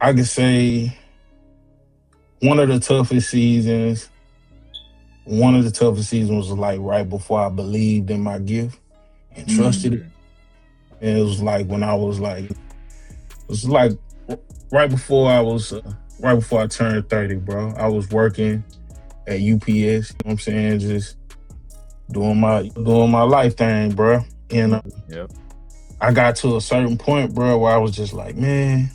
I could say one of the toughest seasons. One of the toughest seasons was like right before I believed in my gift and trusted it. Mm. And it was like when I was like, it was like right before right before I turned 30, bro. I was working at UPS. You know what I'm saying? Just doing my life thing, bro. And Yep. I got to a certain point, bro, where I was just like, man,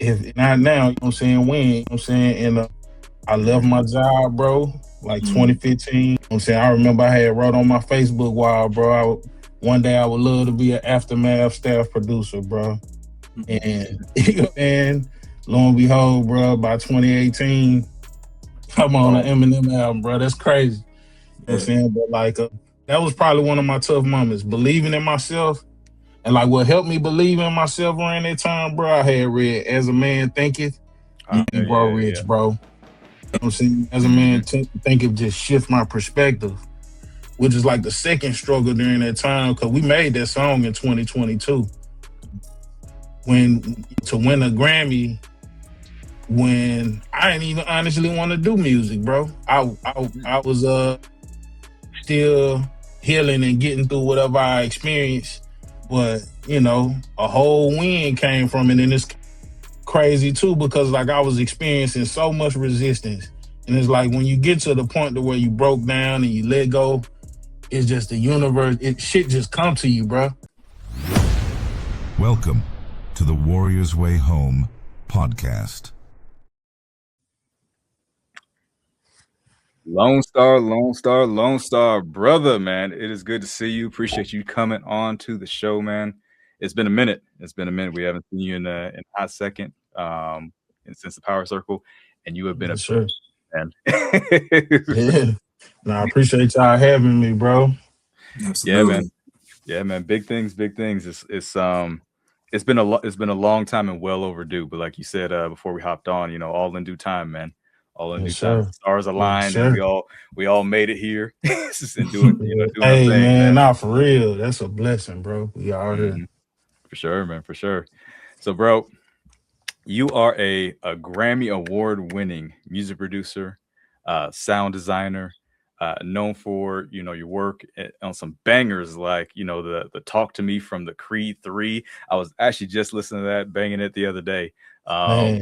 if not now, you know what I'm saying, when, you know what I'm saying? And I left my job, bro, like 2015. You know what I'm saying? I remember I had wrote on my Facebook wall, bro, one day I would love to be an Aftermath staff producer, bro. And, you know, and lo and behold, bro, by 2018, I'm on an Eminem album, bro. That's crazy. You know what I'm saying? But like, that was probably one of my tough moments, believing in myself. And like what helped me believe in myself around that time, bro, I had read As a Man Thinketh, and Grow Rich, bro. You know what I'm saying? As a Man Thinketh just shift my perspective, which is like the second struggle during that time, because we made that song in 2022. To win a Grammy, when I didn't even honestly want to do music, bro. I was still healing and getting through whatever I experienced. But, you know, a whole win came from it. And it's crazy too, because like I was experiencing so much resistance. And it's like when you get to the point to where you broke down and you let go, it's just the universe, shit just come to you, bro. Welcome to the Warrior's Way Home podcast. Lone Star, brother, man. It is good to see you. Appreciate you coming on to the show, man. It's been a minute. We haven't seen you in a hot second, and since the Power Circle, and you have been sure, man. Yeah. No, I appreciate y'all having me, bro. Absolutely. Yeah, man. Big things. It's been a long time and well overdue. But like you said before we hopped on, you know, all in due time, man. All in due time. Stars aligned, and we all made it here. And doing our hey, thing, man, nah, for real. That's a blessing, bro. We are here. For sure, man, for sure. So, bro, you are a Grammy Award-winning music producer, sound designer, known for, you know, your work on some bangers like, you know, the Talk to Me from the Creed 3. I was actually just listening to that, banging it the other day. So,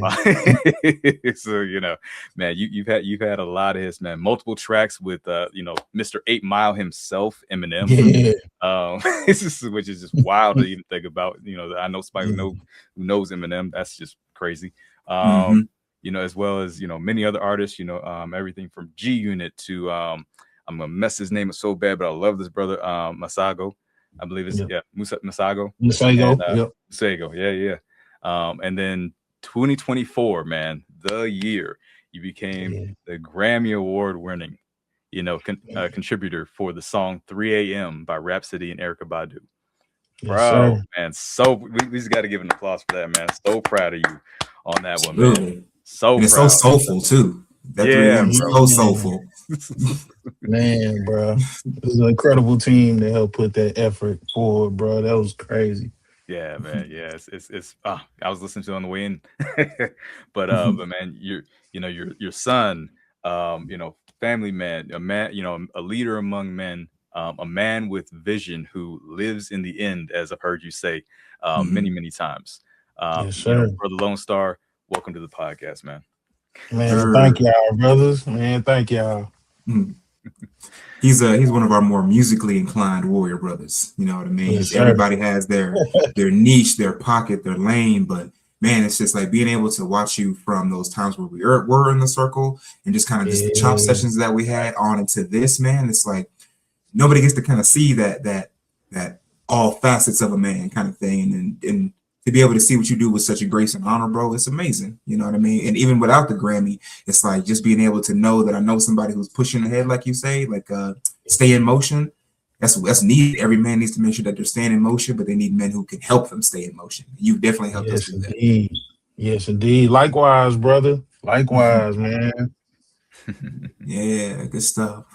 you know, man, you've had a lot of hits, man. Multiple tracks with you know, Mr. 8 Mile himself, Eminem. Which is just wild to even think about. You know, I know somebody who knows Eminem. That's just crazy. You know, as well as, you know, many other artists, you know, everything from G Unit to I'm gonna mess his name up so bad, but I love this brother, Masago. I believe it's Masago. Masago, yeah. And then 2024, man, the year you became the Grammy Award winning, you know, contributor for the song 3 a.m. by Rhapsody and Eryka Badu. Bro, man, so we just got to give an applause for that, man. So proud of you on that one, man. So and it's so soulful too. That 3 a.m. is so soulful. Man, bro, it was an incredible team to help put that effort forward, bro. That was crazy. Yeah, man. Yeah, it's. I was listening to it on the way in, but man, your son, you know, family man, a man, you know, a leader among men, a man with vision who lives in the end, as I've heard you say, many times. Yes, you know, Brother Lone Star, welcome to the podcast, man. Man, thank y'all, brothers. Man, thank y'all. He's one of our more musically inclined warrior brothers. You know what I mean? Yes, everybody has their niche, their pocket, their lane, but man, it's just like being able to watch you from those times where we were in the circle and just kind of just the chop sessions that we had on into this, man. It's like nobody gets to kind of see that all facets of a man kind of thing, and to be able to see what you do with such a grace and honor, bro, it's amazing. You know what I mean? And even without the Grammy, it's like just being able to know that I know somebody who's pushing ahead, like you say, like stay in motion. That's needed. Every man needs to make sure that they're staying in motion, but they need men who can help them stay in motion. You've definitely helped us do that. Yes, indeed. Likewise, brother. Likewise, man. Yeah, good stuff.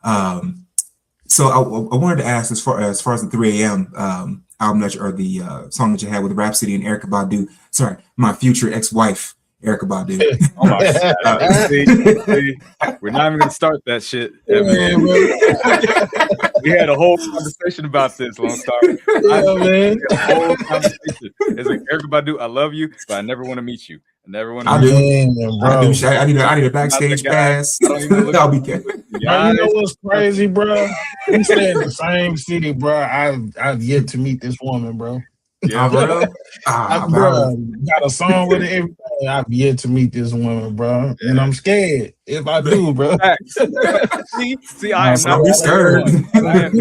So I wanted to ask as far as the 3 a.m. album that or the song that you had with Rhapsody and Eryka Badu. Sorry, my future ex-wife, Eryka Badu. Oh my God. See, we're not even gonna start that shit. We had a whole conversation about this, Lone Star. Man. A whole conversation. It's like, Eryka Badu, I love you, but I never want to meet you. I never want to. I need a backstage pass. I'll be careful. Bro, you know what's crazy, bro? We stay in the same city, bro. I've yet to meet this woman, bro. Yeah, bro. Bro, got a song with it, everything. I've yet to meet this woman, bro, and I'm scared if I do, bro. See, I am not scared. I am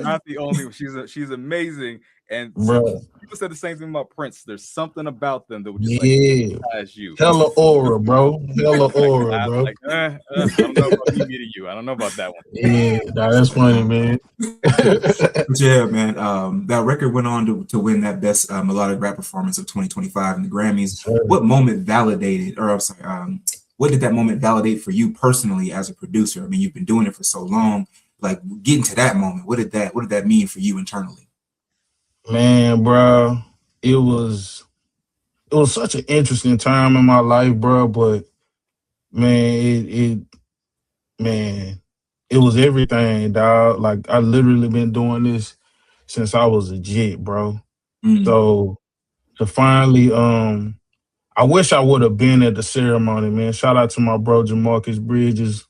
not the only one. She's amazing, and bro. People said the same thing about Prince. There's something about them that would just like you. Hella aura, bro. Hella aura, bro. Like, I don't know about me meeting you. I don't know about that one. Yeah, that's funny, man. Yeah, man. That record went on to win that best melodic rap performance of 2025 in the Grammys. Sure. What moment validated, or I'm sorry, what did that moment validate for you personally as a producer? I mean, you've been doing it for so long. Like getting to that moment, what did that mean for you internally? Man, bro, it was such an interesting time in my life, bro. But man, it was everything, dog. Like I literally been doing this since I was a jit, bro. So to finally, I wish I would have been at the ceremony, man. Shout out to my bro Jamarcus Bridges.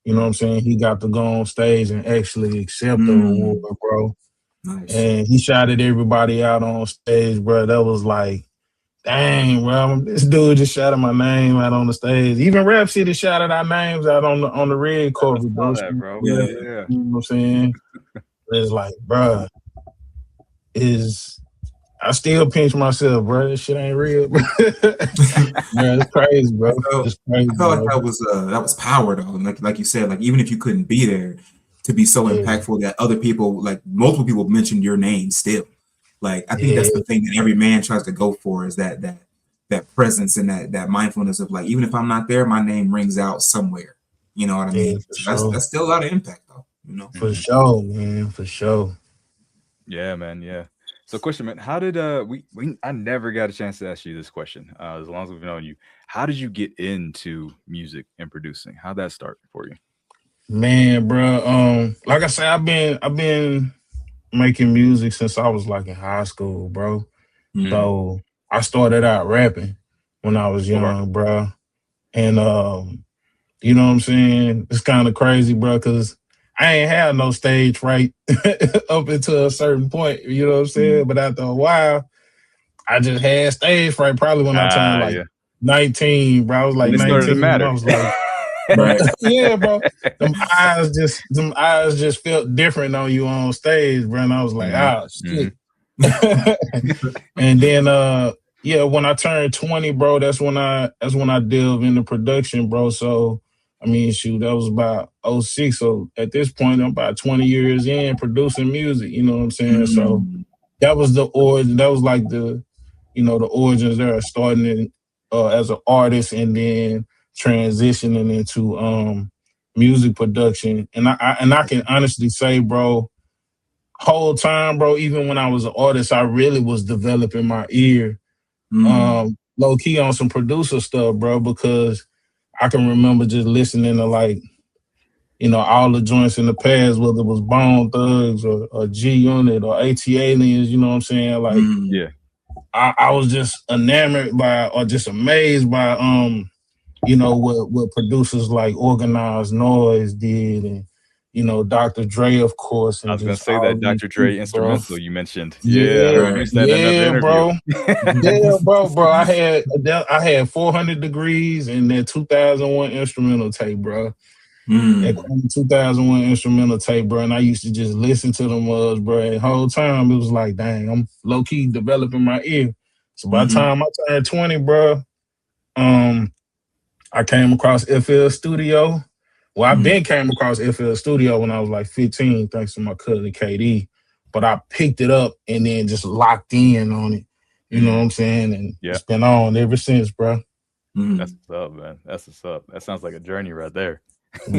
You know what I'm saying? He got to go on stage and actually accept the award, bro. Nice. And he shouted everybody out on stage, bro. That was like, dang, bro, this dude just shouted my name out on the stage. Even Rhapsody shouted our names out on the red carpet, bro. Bro. Yeah. You know what I'm saying? It's like, bro, I still pinch myself, bro. This shit ain't real, bro. Man, it's crazy, bro. It's crazy, I felt like that was power, though. Like you said, like even if you couldn't be there, to be so impactful that other people, like multiple people, mentioned your name still. Like I think that's the thing that every man tries to go for is that presence and that mindfulness of like even if I'm not there, my name rings out somewhere. You know what I mean? That's still a lot of impact, though. You know, for sure, man, for sure. Yeah, man. Yeah. So, question, man, how did I never got a chance to ask you this question. As long as we've known you, how did you get into music and producing? How'd that start for you? Man, bro, like I said, I've been making music since I was like in high school, bro. So I started out rapping when I was young, bro. And you know what I'm saying? It's kind of crazy, bro, because I ain't had no stage fright up until a certain point, you know what I'm saying? But after a while, I just had stage fright probably when I turned like 19, bro. I was like 19. I was like, right. Yeah, bro. Them eyes just felt different on you on stage, bro. And I was like, shit. And then when I turned 20, bro, that's when I delved into production, bro. So I mean, shoot, that was about 06. So at this point, I'm about 20 years in producing music, you know what I'm saying? So that was the origin. That was like the origins there, starting in, as an artist and then transitioning into music production. And I can honestly say, bro, whole time, bro, even when I was an artist, I really was developing my ear low key on some producer stuff, bro, because I can remember just listening to like, all the joints in the past, whether it was Bone Thugs or G Unit or AT Aliens, you know what I'm saying? Like, I was just enamored by or just amazed by what producers like Organized Noise did, and Dr. Dre, of course. And I was gonna say that Dr. Dre instrumental, bro. You mentioned. Bro. Bro. I had 400 Degrees and that 2001 instrumental tape, bro. That 2001 instrumental tape, bro. And I used to just listen to them, bro. And the whole time it was like, dang, I'm low key developing my ear. So by the time I turned 20, bro, I came across FL Studio. Well, I been came across FL Studio when I was like 15, thanks to my cousin KD. But I picked it up and then just locked in on it. You know what I'm saying? And it's been on ever since, bro. That's what's up, man. That's what's up. That sounds like a journey right there.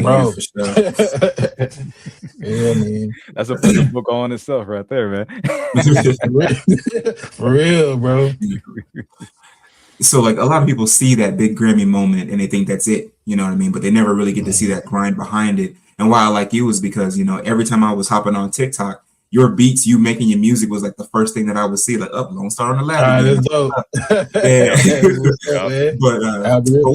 bro. For sure. Yeah, man. That's a book all in itself right there, man. For real, bro. So like a lot of people see that big Grammy moment and they think that's it, you know what I mean? But they never really get to see that grind behind it. And why I like you is because, you know, every time I was hopping on TikTok, your beats, you making your music was like the first thing that I would see, like, up, Lone Star on the lab again. That's dope. Yeah. Man. But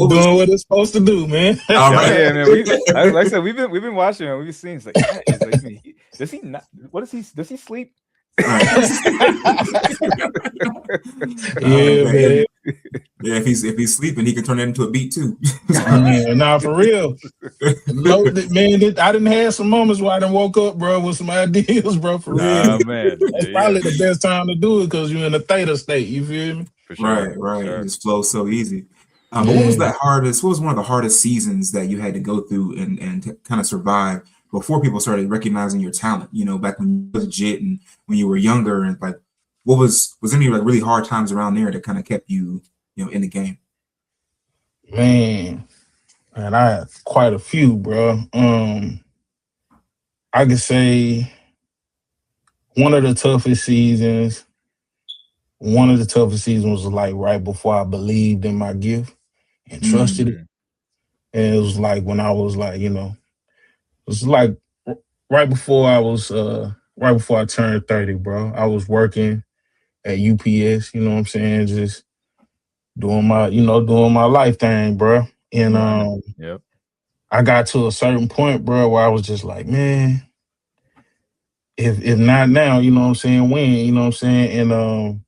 doing what it's supposed to do, man. all right. Yeah, man. Like I said, we've been watching him. We've seen. It's like, does he not? What is he? Does he sleep? Right. Man. Yeah, if he's sleeping, he can turn that into a beat too. Nah, for real. No, man, I didn't have some moments where I done woke up, bro, with some ideas, bro. For real, man. That's probably the best time to do it because you're in a theta state. You feel me? For sure. Right. Sure. It just flows so easy. But what was that hardest? What was one of the hardest seasons that you had to go through and to kind of survive before people started recognizing your talent? You know, back when you were legit and when you were younger, and like, what was any like really hard times around there that kind of kept you, you know, in the game? Man, I had quite a few, bro. I could say one of the toughest seasons. One of the toughest seasons was like right before I believed in my gift and trusted it. And it was like when I was like, you know, it was like right before I turned 30, bro. I was working at UPS, you know what I'm saying? Just doing my life thing, bro. And I got to a certain point, bro, where I was just like, man, if not now, you know what I'm saying, when, you know what I'm saying? And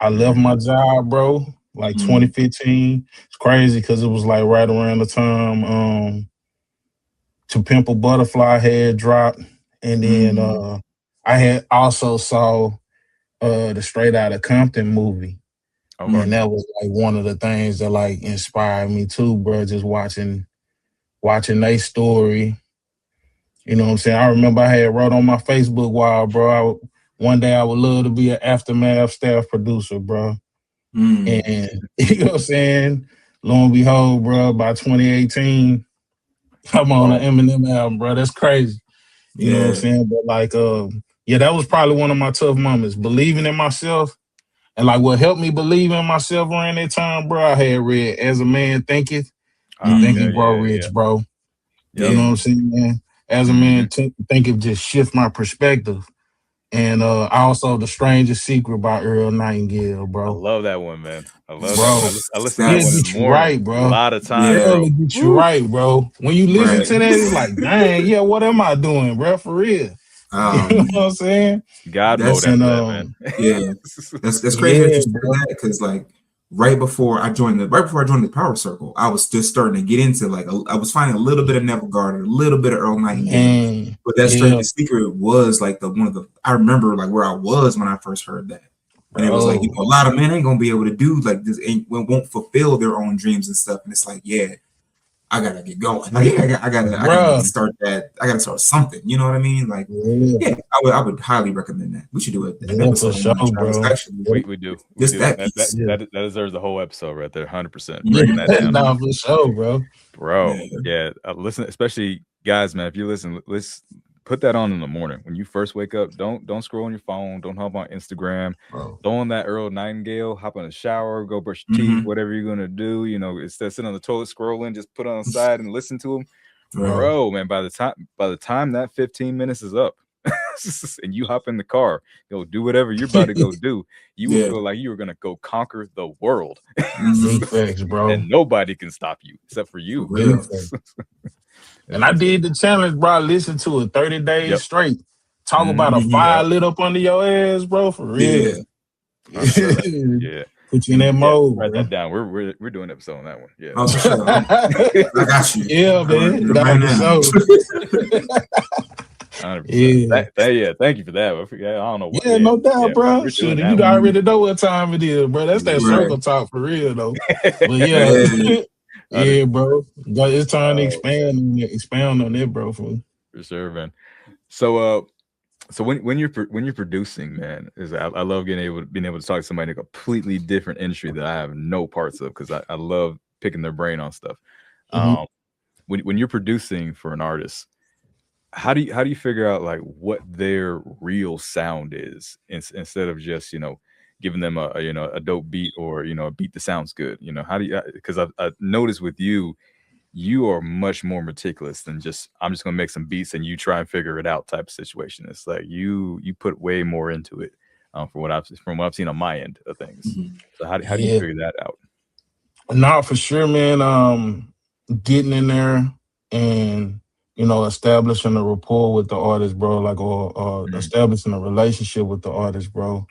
I left my job, bro, like 2015. It's crazy because it was like right around the time To Pimp a Butterfly had dropped. And then I had also saw the Straight Outta Compton movie. Okay. And that was like one of the things that like inspired me too, bro, just watching their story. You know what I'm saying? I remember I had wrote on my Facebook wall, bro, one day I would love to be an Aftermath staff producer, bro. And you know what I'm saying? Lo and behold, bro, by 2018, I'm on an Eminem album, bro. That's crazy. You know what I'm saying? But like, that was probably one of my tough moments. Believing in myself. And like what helped me believe in myself around that time, bro, I had read As a Man Thinketh, Think He Grow Rich, bro. You know what I'm saying, man? As a Man Thinketh just shift my perspective. And also The Strangest Secret by Earl Nightingale, bro. I love that one, man. I love bro. That. I listen to that one this morning. Right, bro. A lot of times. Yeah, get you right, bro. When you listen to that, it's like, dang, what am I doing, bro? For real. You know what I'm saying? God mode after that, man. Yeah, that's crazy that you said that, because like right before I joined the Power Circle, I was just starting to get into like I was finding a little bit of Neville Garden, a little bit of Earl Nightingale, but that Strangest Secret was like I remember like where I was when I first heard that, and it was like, you know, a lot of men ain't gonna be able to do like this, won't fulfill their own dreams and stuff, and it's like, I gotta get going. Like, I gotta start that. I gotta start something. You know what I mean? Like, I would highly recommend that. We should do it. For sure, bro. Actually, we do. That deserves the whole episode right there. 100%. Breaking that down. Nah, for sure, bro. Yeah. Listen, especially guys, man. If you listen, let's put that on in the morning when you first wake up. Don't scroll on your phone. Don't hop on Instagram. Throw on that Earl Nightingale. Hop in the shower. Go brush your teeth. Whatever you're gonna do. You know, instead of sitting on the toilet scrolling, just put it on the side and listen to them. Bro, man. By the time that 15 minutes is up, and you hop in the car, go do whatever you're about to go do, you will feel like you were gonna go conquer the world. Thanks, bro. And nobody can stop you except for you. And I did the challenge, bro. I listened to it 30 days straight. Talk about a fire lit up under your ass, bro. For real. Put you in that mode. Write that down. We're doing an episode on that one. Yeah. Oh, for sure. I got you. Yeah, man. Thank you for that. I don't know what. Yeah, no doubt, bro. You already know what time it is, bro. That's that circle talk for real, though. But yeah, bro. It's time to expand on it, bro. For sure, man. So when you're producing, man, I love being able to talk to somebody in a completely different industry that I have no parts of, because I love picking their brain on stuff. when you're producing for an artist, how do you figure out like what their real sound is instead of just, you know, giving them a you know, a dope beat or, you know, a beat that sounds good? You know, how do you, because I've noticed with you, you are much more meticulous than just, I'm just gonna make some beats and you try and figure it out type of situation. It's like you put way more into it, from what I've seen on my end of things. So how do you Yeah. figure that out? No, for sure, man. Getting in there and, you know, establishing a rapport with the artist, bro, like, or establishing a relationship with the artist, bro.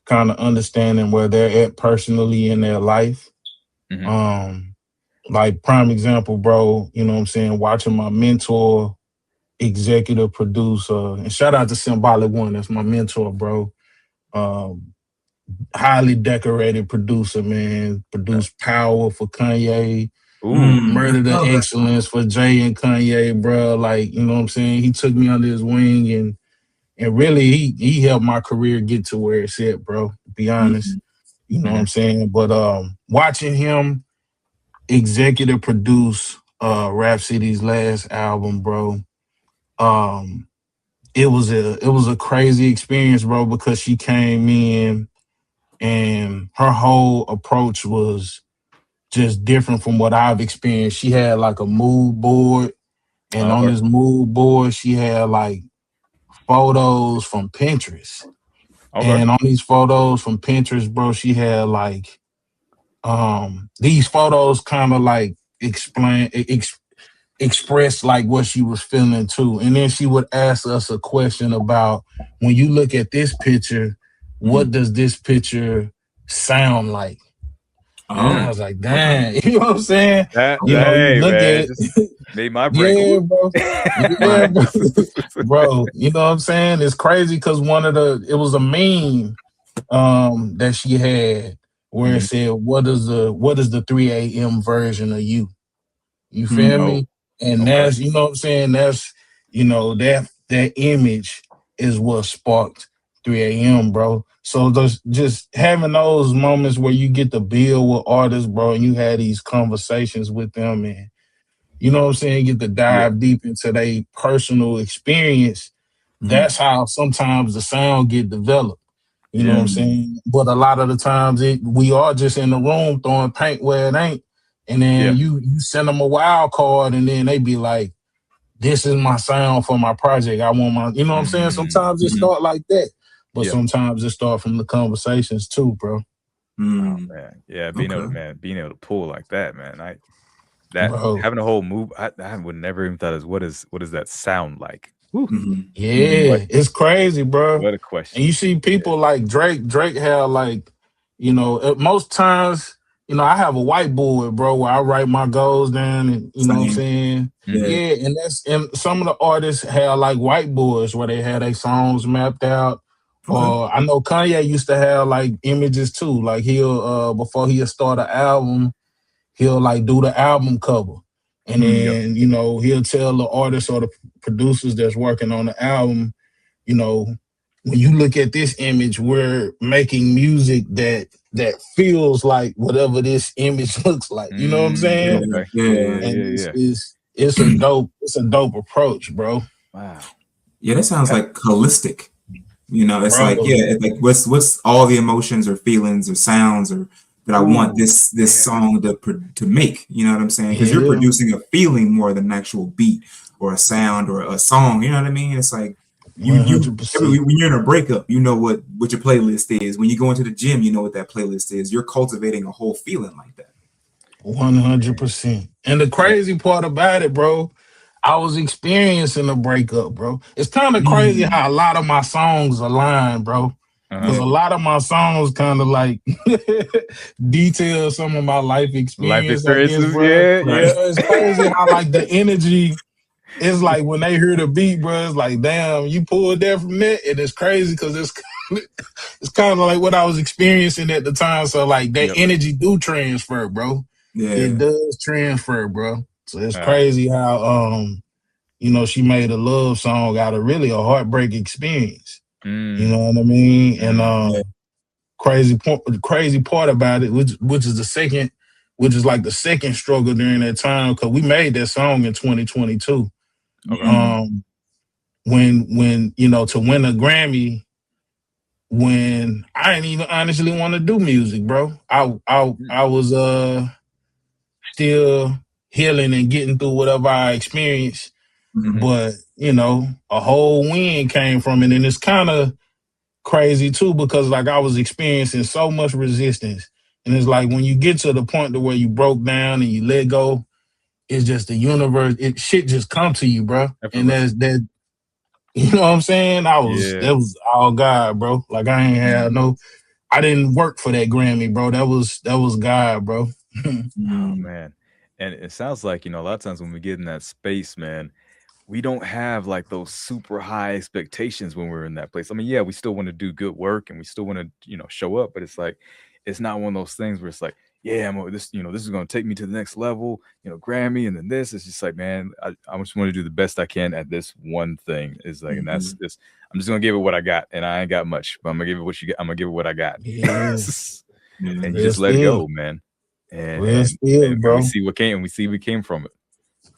Kind of understanding where they're at personally in their life. Like, prime example, bro, you know what I'm saying, watching my mentor, executive producer, and shout out to Symbolic One, that's my mentor, bro. Highly decorated producer, man. Produced Power for Kanye. Murder the Excellence for Jay and Kanye, bro. Like, you know what I'm saying? He took me under his wing and really he helped my career get to where it's at, bro, to be honest. You know what I'm saying? But watching him executive produce Rhapsody's last album, bro, it was a crazy experience, bro, because she came in and her whole approach was just different from what I've experienced. She had like a mood board, and on this mood board, she had like photos from Pinterest. And on these photos from Pinterest, bro, she had like these photos kind of like express like what she was feeling too. And then she would ask us a question about, when you look at this picture, what does this picture sound like? And I was like, damn, you know what I'm saying? You know, you look at it, made my brain. bro. Yeah, bro. You know what I'm saying? It's crazy because it was a meme that she had where it said, what is the 3 a.m. version of you? You feel me? And that's, you know what I'm saying? That's, you know, that image is what sparked 3 a.m., bro. So just having those moments where you get to build with artists, bro, and you had these conversations with them, and you know what I'm saying, get to dive deep into their personal experience. That's how sometimes the sound get developed. You know what I'm saying? But a lot of the times we are just in the room throwing paint where it ain't. And then you send them a wild card, and then they be like, this is my sound for my project. I want my, you know what I'm saying? Sometimes it start like that. But sometimes it start from the conversations too, bro. Oh man, yeah, being able to pull like that, man. Having a whole move, I would never even thought what does that sound like? Yeah, it's crazy, bro. What a question. And you see people like Drake. Drake had like, you know, at most times, you know, I have a whiteboard, bro, where I write my goals down, and you know what I'm saying? Yeah, and some of the artists have like whiteboards where they had their songs mapped out. I know Kanye used to have like images too. Like he'll before he'll start an album, he'll like do the album cover. And then, you know, he'll tell the artists or the producers that's working on the album, you know, when you look at this image, we're making music that feels like whatever this image looks like. You know what I'm saying? It's a dope approach, bro. Wow. Yeah, that sounds like holistic. You know, it's like, it's like what's all the emotions or feelings or sounds or that I want this song to make. You know what I'm saying? Because you're producing a feeling more than an actual beat or a sound or a song. You know what I mean? It's like when you're in a breakup, you know what your playlist is. When you go into the gym, you know what that playlist is. You're cultivating a whole feeling like that. 100%. And the crazy part about it, bro, I was experiencing a breakup, bro. It's kind of crazy how a lot of my songs align, bro. Because a lot of my songs kind of like detail some of my life experiences, bro. It's crazy how like the energy is like when they hear the beat, bro. It's like, damn, you pulled that from that, and it's crazy because it's kind of like what I was experiencing at the time. So like that energy do transfer, bro. It does transfer, bro. So it's crazy how you know, she made a love song out of really a heartbreak experience. You know what I mean? And crazy part about it, which is the second which is like the second struggle during that time, because we made that song in 2022. Okay. When you know, to win a Grammy, when I didn't even honestly want to do music, bro. I was still healing and getting through whatever I experienced. But, you know, a whole win came from it. And it's kind of crazy too, because like I was experiencing so much resistance. And it's like when you get to the point to where you broke down and you let go, it's just the universe, shit just come to you, bro. And that's that, you know what I'm saying? That was all God, bro. Like I ain't had I didn't work for that Grammy, bro. That was God, bro. Oh man. And it sounds like, you know, a lot of times when we get in that space, man, we don't have like those super high expectations when we're in that place. I mean, yeah, we still want to do good work and we still want to, you know, show up, but it's like, it's not one of those things where it's like, yeah, this is going to take me to the next level, you know, Grammy. And then this is just like, man, I just want to do the best I can at this one thing. Is like, and that's this, I'm just going to give it what I got. And I ain't got much, but I'm going to give it what you get. I'm going to give it what I got. Yeah. And you just let go, man. And bro. we see what came from it.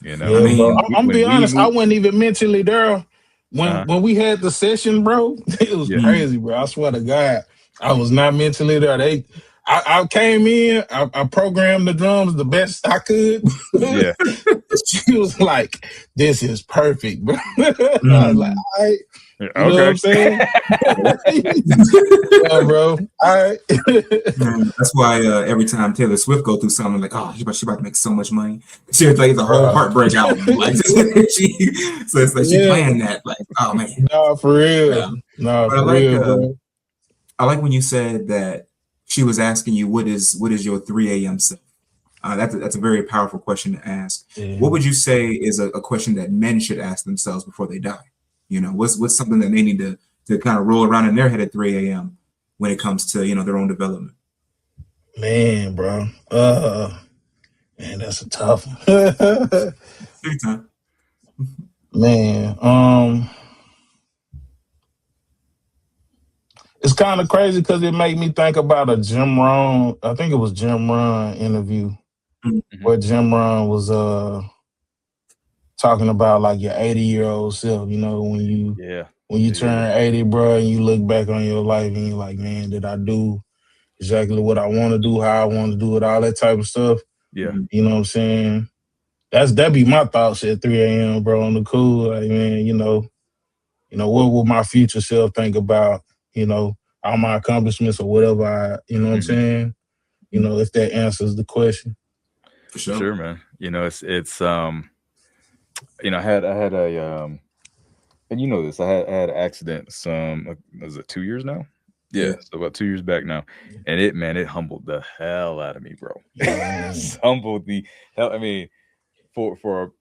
You know, yeah, I mean, bro. I'm be honest, I wasn't even mentally there when we had the session, bro. It was crazy, bro. I swear to God, I was not mentally there. I came in, I programmed the drums the best I could. Yeah. She was like, "This is perfect, bro." I was like, all right. You know what I'm saying? Yeah, bro. All right. That's why every time Taylor Swift go through something, like, oh, she about to make so much money. She like the whole heartbreak album. Like, so it's like she playing that. Like, oh man. No, for real. No, for real, bro. I like when you said that she was asking you, what is your 3 a.m. self? That's a very powerful question to ask. Yeah. What would you say is a question that men should ask themselves before they die? You know, what's something that they need to kind of roll around in their head at 3 a.m. when it comes to, you know, their own development? Man, bro. Man, that's a tough one. Big time. Man, it's kind of crazy because it made me think about a Jim Rohn, I think it was Jim Rohn interview where Jim Rohn was talking about like your 80-year-old self, you know, when you turn 80, bro, and you look back on your life and you're like, man, did I do exactly what I want to do, how I want to do it, all that type of stuff. Yeah. You know what I'm saying? That'd be my thoughts at 3 a.m., bro, on the cool. Like, man, you know, what will my future self think about, you know, all my accomplishments or whatever you know what I'm saying? You know, if that answers the question. For sure. Sure, man. You know, it's you know, I had a and you know this, I had an accident was it 2 years now? Yeah, so about 2 years back now. And it humbled the hell out of me, bro. Humbled the hell. I mean, for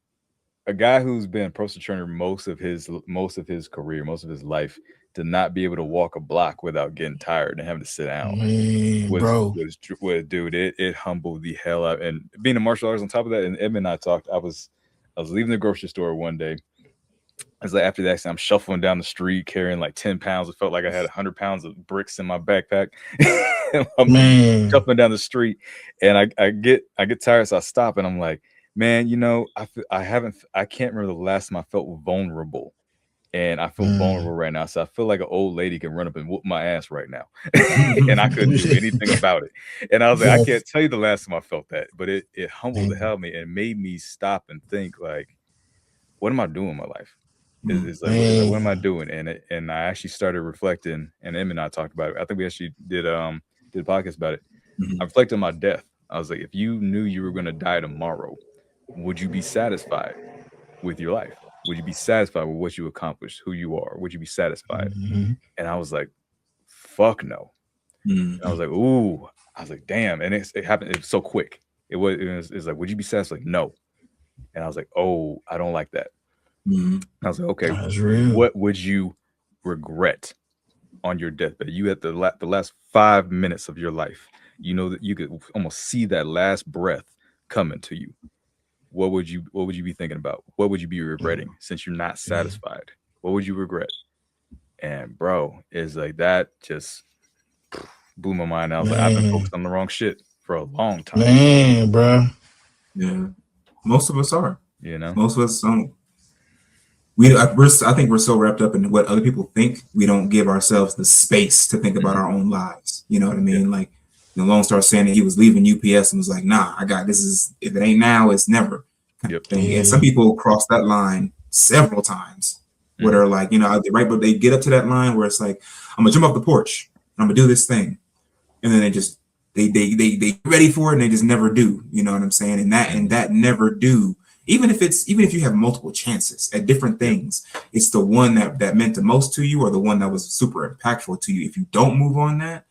a guy who's been a personal trainer most of his career, most of his life, to not be able to walk a block without getting tired and having to sit down was dude, it humbled the hell out. And being a martial artist on top of that, and Eminem and I talked, I was leaving the grocery store one day. It's like after the accident, I'm shuffling down the street carrying like 10 pounds. It felt like I had 100 pounds of bricks in my backpack. I'm shuffling down the street, and I get tired, so I stop, and I'm like, man, you know, I can't remember the last time I felt vulnerable, and I feel vulnerable right now. So I feel like an old lady can run up and whoop my ass right now, and I couldn't do anything about it. And I was like, I can't tell you the last time I felt that, but it humbled the hell out of me and made me stop and think, like, what am I doing in my life? It's like, what am I doing? And I actually started reflecting, and Em and I talked about it. I think we actually did a podcast about it. I reflected on my death. I was like, if you knew you were going to die tomorrow, would you be satisfied with your life? Would you be satisfied with what you accomplished, who you are? Would you be satisfied? And I was like, fuck no. And I was like, ooh. I was like, damn. And it happened. It was so quick. It was like, would you be satisfied? Like, no. And I was like, oh, I don't like that. I was like, okay, what would you regret on your deathbed? You at the last 5 minutes of your life, you know, that you could almost see that last breath coming to you. What would you be thinking about? What would you be regretting since you're not satisfied? What would you regret? And bro, it's like that just blew my mind. I was like, I've been focused on the wrong shit. for a long time. Man, bro. Yeah, most of us are. You know, most of us don't. I think we're so wrapped up in what other people think, we don't give ourselves the space to think about our own lives. You know what I mean? Like, Lone Star saying that he was leaving UPS and was like, "Nah, I got this. Is if it ain't now, it's never." Kind of thing. And some people cross that line several times, where they're like, right, but they get up to that line where it's like, "I'm gonna jump off the porch. And I'm gonna do this thing," and then they ready for it and they just never do. You know what I'm saying? And that never do. Even if you have multiple chances at different things, it's the one that meant the most to you or the one that was super impactful to you. If you don't move on that,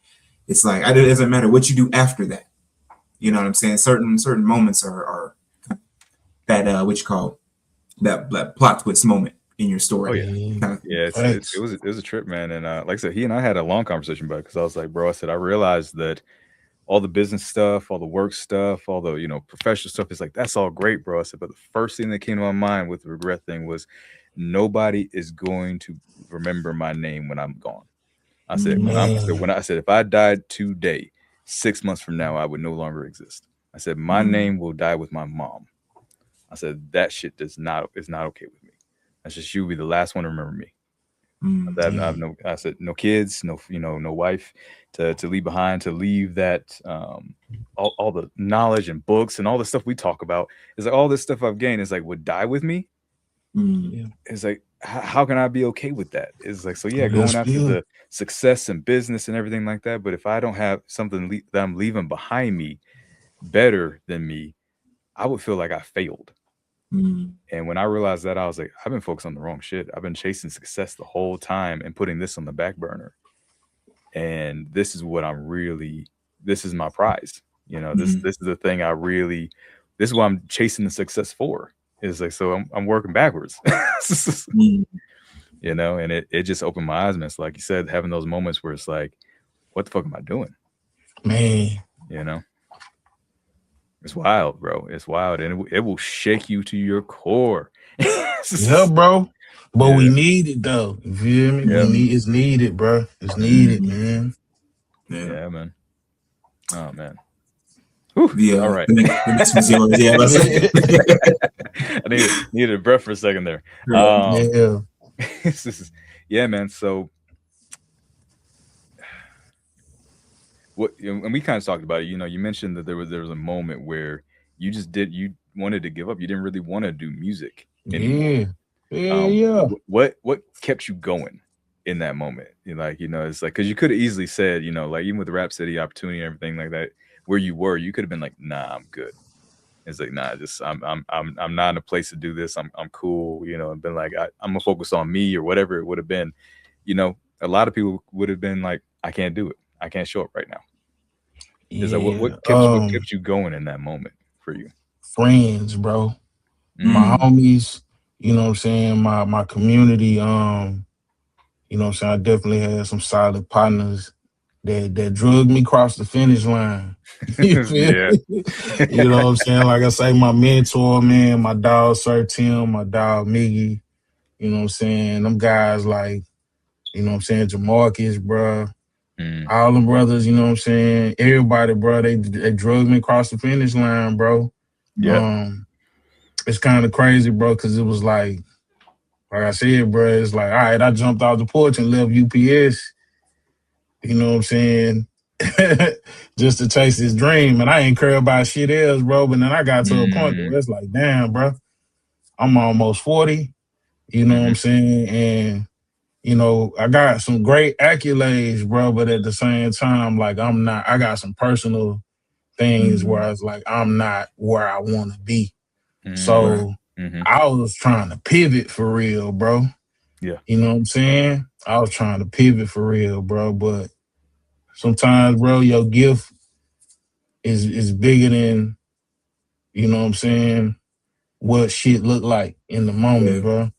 it's like it doesn't matter what you do after that. You know what I'm saying? Certain moments are that what you call that plot twist moment in your story. It was a trip, man. And like I said, he and I had a long conversation about it because I was like, bro, I said I realized that all the business stuff, all the work stuff, all the professional stuff is like, that's all great, bro. I said, but the first thing that came to my mind with the regret thing was nobody is going to remember my name when I'm gone. I said, if I died today, 6 months from now, I would no longer exist. I said, my name will die with my mom. I said, that shit is not okay with me. That's just, you'll be the last one to remember me. I said, no kids, no wife to leave behind, to leave that all the knowledge and books and all the stuff we talk about. Is like all this stuff I've gained is like would die with me. It's like, how can I be okay with that? It's like, so going after the success and business and everything like that. But if I don't have something that I'm leaving behind me better than me, I would feel like I failed. And when I realized that, I was like, I've been focused on the wrong shit. I've been chasing success the whole time and putting this on the back burner. And this is what this is my prize. This is the thing this is what I'm chasing the success for. It's like, so I'm working backwards. And it just opened my eyes, man. It's like you said, having those moments where it's like, what the fuck am I doing? Man. It's wild, bro. It's wild, and it will shake you to your core. Yeah, bro. But we need it though. You feel me? Yeah. It's needed, bro. It's needed, man. Yeah, man. Oh man. Yeah. All right. I needed a breath for a second there. Yeah, man. So and we kind of talked about it. You mentioned that there was a moment where you wanted to give up. You didn't really want to do music anymore. What kept you going in that moment? It's like, because you could have easily said, like even with the Rhapsody opportunity and everything like that, where you could have been like, nah, I'm good. It's like, nah, just I'm not in a place to do this. I'm cool, and been like, I'm gonna focus on me or whatever it would have been. A lot of people would have been like, I can't do it. I can't show up right now. Is that what kept you going in that moment for you? Friends, bro. My homies, you know what I'm saying? My community, you know what I'm saying? I definitely had some solid partners that drugged me across the finish line. You feel me? You know what I'm saying? Like I say, my mentor, man, my dog Sir Tim, my dog Miggy, you know what I'm saying? Them guys like, you know what I'm saying, Jamarcus, bro. All them brothers, you know what I'm saying? Everybody, bro, they drugged me across the finish line, bro. Yeah. It's kind of crazy, bro, because it was like I said, bro, it's like, all right, I jumped off the porch and left UPS, you know what I'm saying, just to chase this dream. And I ain't care about shit else, bro. But then I got to a point where it's like, damn, bro, I'm almost 40, you know what I'm saying? And, I got some great accolades, bro, but at the same time, like, I got some personal things where I was like, I'm not where I want to be. So I was trying to pivot for real, bro. Yeah. You know what I'm saying? I was trying to pivot for real, bro. But sometimes, bro, your gift is bigger than, you know what I'm saying, what shit look like in the moment, bro.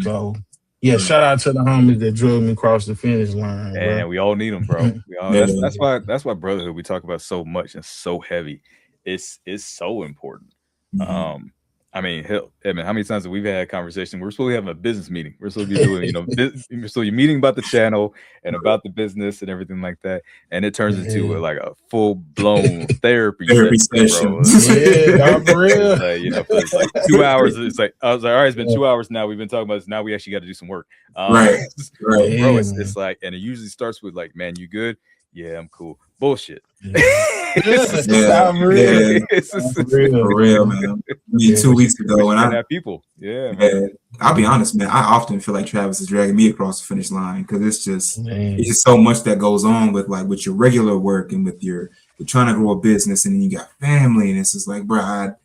So, shout out to the homies that drove me across the finish line, bro. And we all need them, bro. That's why brotherhood we talk about so much and so heavy. It's so important. I mean, hell, how many times have we had a conversation? We're supposed to have a business meeting. We're supposed to be doing, so you're meeting about the channel and about the business and everything like that, and it turns into like a full blown therapy session, bro. Yeah, for real. It's like 2 hours. It's like I was like, all right, it's been 2 hours now. We've been talking about this. Now we actually got to do some work, right? Bro. It's like, and it usually starts with like, man, you good? Yeah, I'm cool. Bullshit. For real, man. Me 2 weeks ago, and I people. I'll be honest, man. I often feel like Travis is dragging me across the finish line because it's just so much that goes on with your regular work and with you're trying to grow a business, and then you got family, and it's just like, bro,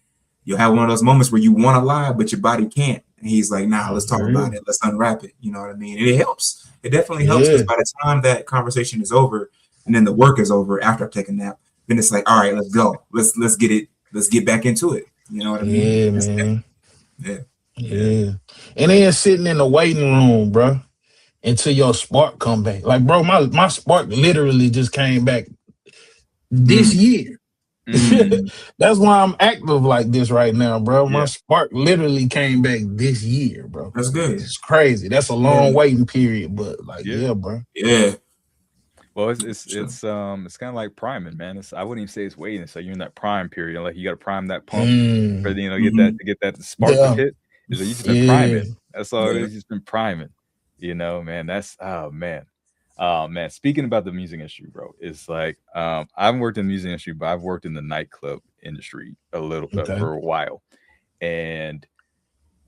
you'll have one of those moments where you want to lie, but your body can't. And he's like, nah, let's talk about it. Let's unwrap it. You know what I mean? And it helps. It definitely helps because by the time that conversation is over and then the work is over after I take a nap, then it's like, all right, let's go. Let's get it. Let's get back into it. You know what I mean? Yeah, man. Yeah. And then sitting in the waiting room, bro, until your spark come back. Like, bro, my spark literally just came back this year. That's why I'm active like this right now, bro. My spark literally came back this year, bro. That's good. It's crazy. That's a long waiting period, but like, bro. Yeah. Well, it's kind of like priming, man. I wouldn't even say it's waiting. So you're in that prime period, like you got to prime that pump for get that spark to hit. So you just been priming. That's all it is. Just been priming. Man. That's man. Speaking about the music industry, bro, it's like I haven't worked in the music industry, but I've worked in the nightclub industry a little bit for a while, and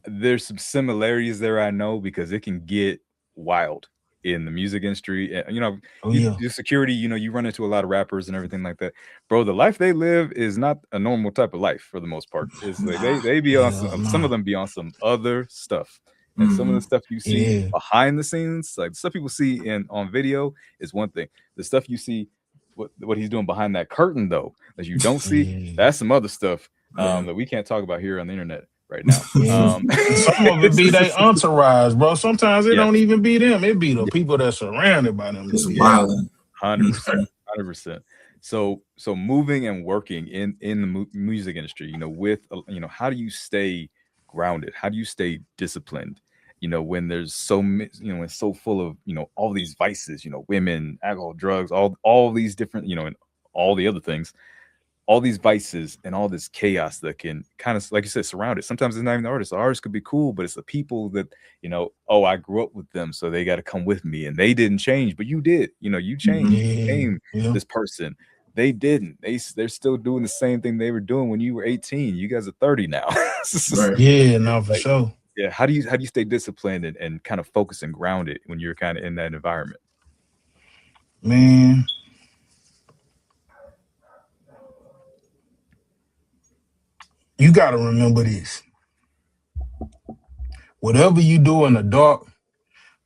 there's some similarities there. I know because it can get wild in the music industry, and you security, you run into a lot of rappers and everything like that, bro. The life they live is not a normal type of life for the most part. It's like they be on some of them be on some other stuff, and some of the stuff you see behind the scenes, like the stuff people see on video, is one thing. The stuff you see, what he's doing behind that curtain though, that you don't see, that's some other stuff that we can't talk about here on the internet right now. Some of it be their entourage, bro. Sometimes it don't even be them. It be the people that's surrounded by them. It's wild. 100%. So moving and working in the music industry, with how do you stay grounded? How do you stay disciplined? When there's it's so full of all these vices, women, alcohol, drugs, all these different, and all the other things. All these vices and all this chaos that can kind of, like you said, surround it. Sometimes it's not even the artist. The artist could be cool, but it's the people that, I grew up with them, so they got to come with me. And they didn't change, but you did. You changed. You became this person. They didn't. They're still doing the same thing they were doing when you were 18. You guys are 30 now. Yeah, no, for sure. Yeah. How do you stay disciplined and kind of focus and grounded when you're kind of in that environment? Man. You got to remember this. Whatever you do in the dark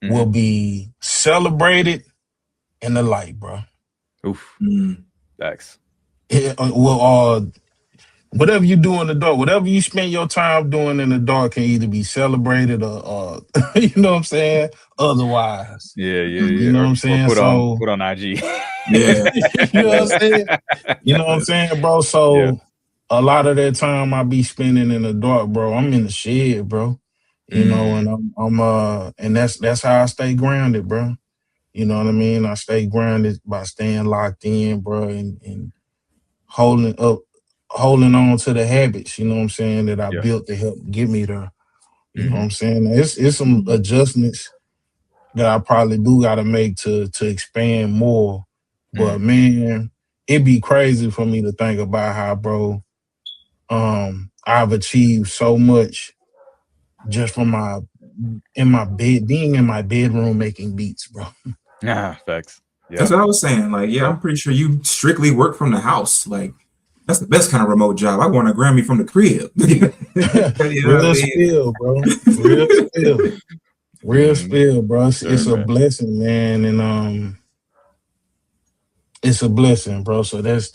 will be celebrated in the light, bro. Oof. Thanks. Whatever you do in the dark, whatever you spend your time doing in the dark can either be celebrated or you know what I'm saying? Otherwise. Yeah. You know what I'm saying? Put on IG. Yeah. You know what I'm saying? You know what I'm saying, bro? So a lot of that time I be spending in the dark, bro. I'm in the shed, bro. And I'm and that's how I stay grounded, bro. You know what I mean? I stay grounded by staying locked in, bro, and holding on to the habits, you know what I'm saying, that I built to help get me there. You know what I'm saying? It's some adjustments that I probably do gotta make to expand more. But man, it'd be crazy for me to think about how, bro, I've achieved so much just from being in my bedroom making beats, bro. Facts. Yeah. That's what I was saying. Like, I'm pretty sure you strictly work from the house. Like, that's the best kind of remote job. I won a Grammy from the crib. Real spill, bro. Real spill, bro. It's a blessing, man, and it's a blessing, bro. So that's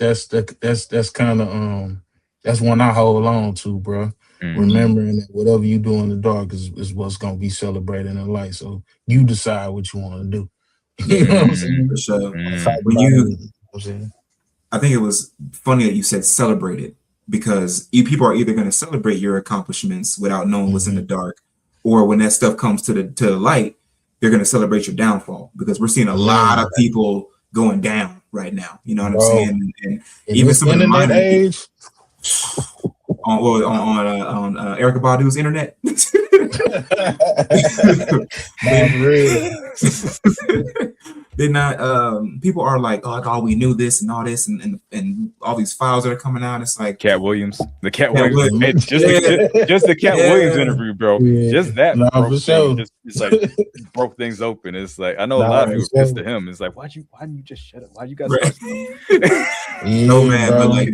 kind of that's one I hold on to, bro. Remembering that whatever you do in the dark is what's gonna be celebrated in the light. So you decide what you want to do. You know what I'm saying? For sure. I think it was funny that you said celebrated, because people are either going to celebrate your accomplishments without knowing what's in the dark, or when that stuff comes to the light, they're going to celebrate your downfall, because we're seeing a lot of people going down right now. You know what I'm saying? And in even this some of the internet minor age, on Eryka Badu's internet. They're not people are like, oh, we knew this and all this and all these files that are coming out. It's like Cat Williams, the Cat Cat Williams, Williams. just the Cat Williams interview, bro. Just that broke for sure. it's like broke things open. It's like, I know a lot of people are pissed at him. It's like, why didn't you just shut up? Why you guys no, man, bro. But like,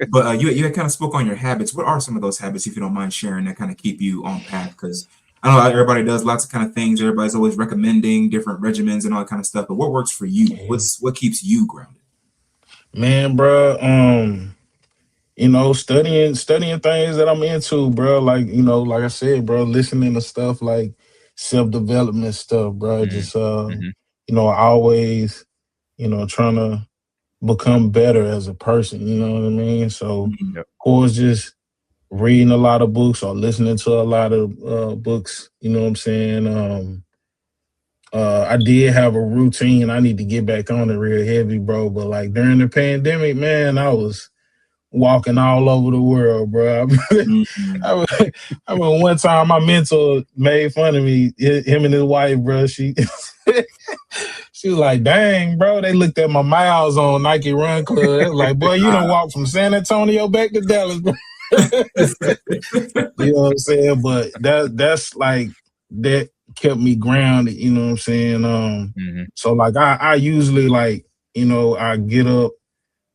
but you kind of spoke on your habits. What are some of those habits, if you don't mind sharing, that kind of keep you on path? Because I know everybody does lots of kind of things. Everybody's always recommending different regimens and all that kind of stuff. But what works for you? What keeps you grounded? Man, bro, studying things that I'm into, bro. Like, like I said, bro, listening to stuff like self-development stuff, bro. Just always, trying to become better as a person, you know what I mean? So of course, just reading a lot of books or listening to a lot of books, you know what I'm saying? I did have a routine. I need to get back on it real heavy, bro. But like during the pandemic, man, I was walking all over the world, bro. I mean, one time my mentor made fun of me, him and his wife, bro. She was like, dang, bro, they looked at my miles on Nike Run Club. Like, boy, you done walked from San Antonio back to Dallas, bro. You know what I'm saying? But that's like, that kept me grounded, you know what I'm saying? So like I usually like, I get up,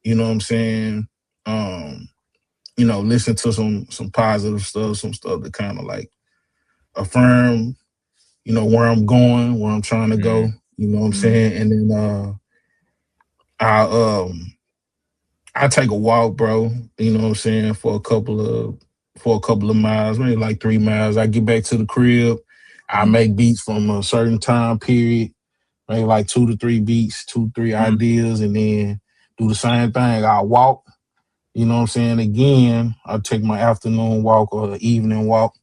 you know what I'm saying? Listen to some positive stuff, some stuff that kind of like affirm, where I'm going, where I'm trying to go, you know what I'm saying? And then I take a walk, bro, you know what I'm saying, for a couple of miles, maybe like 3 miles. I get back to the crib. I make beats from a certain time period, maybe like 2 to 3 beats, 2 to 3 ideas, and then do the same thing. I walk, you know what I'm saying? Again, I take my afternoon walk or evening walk,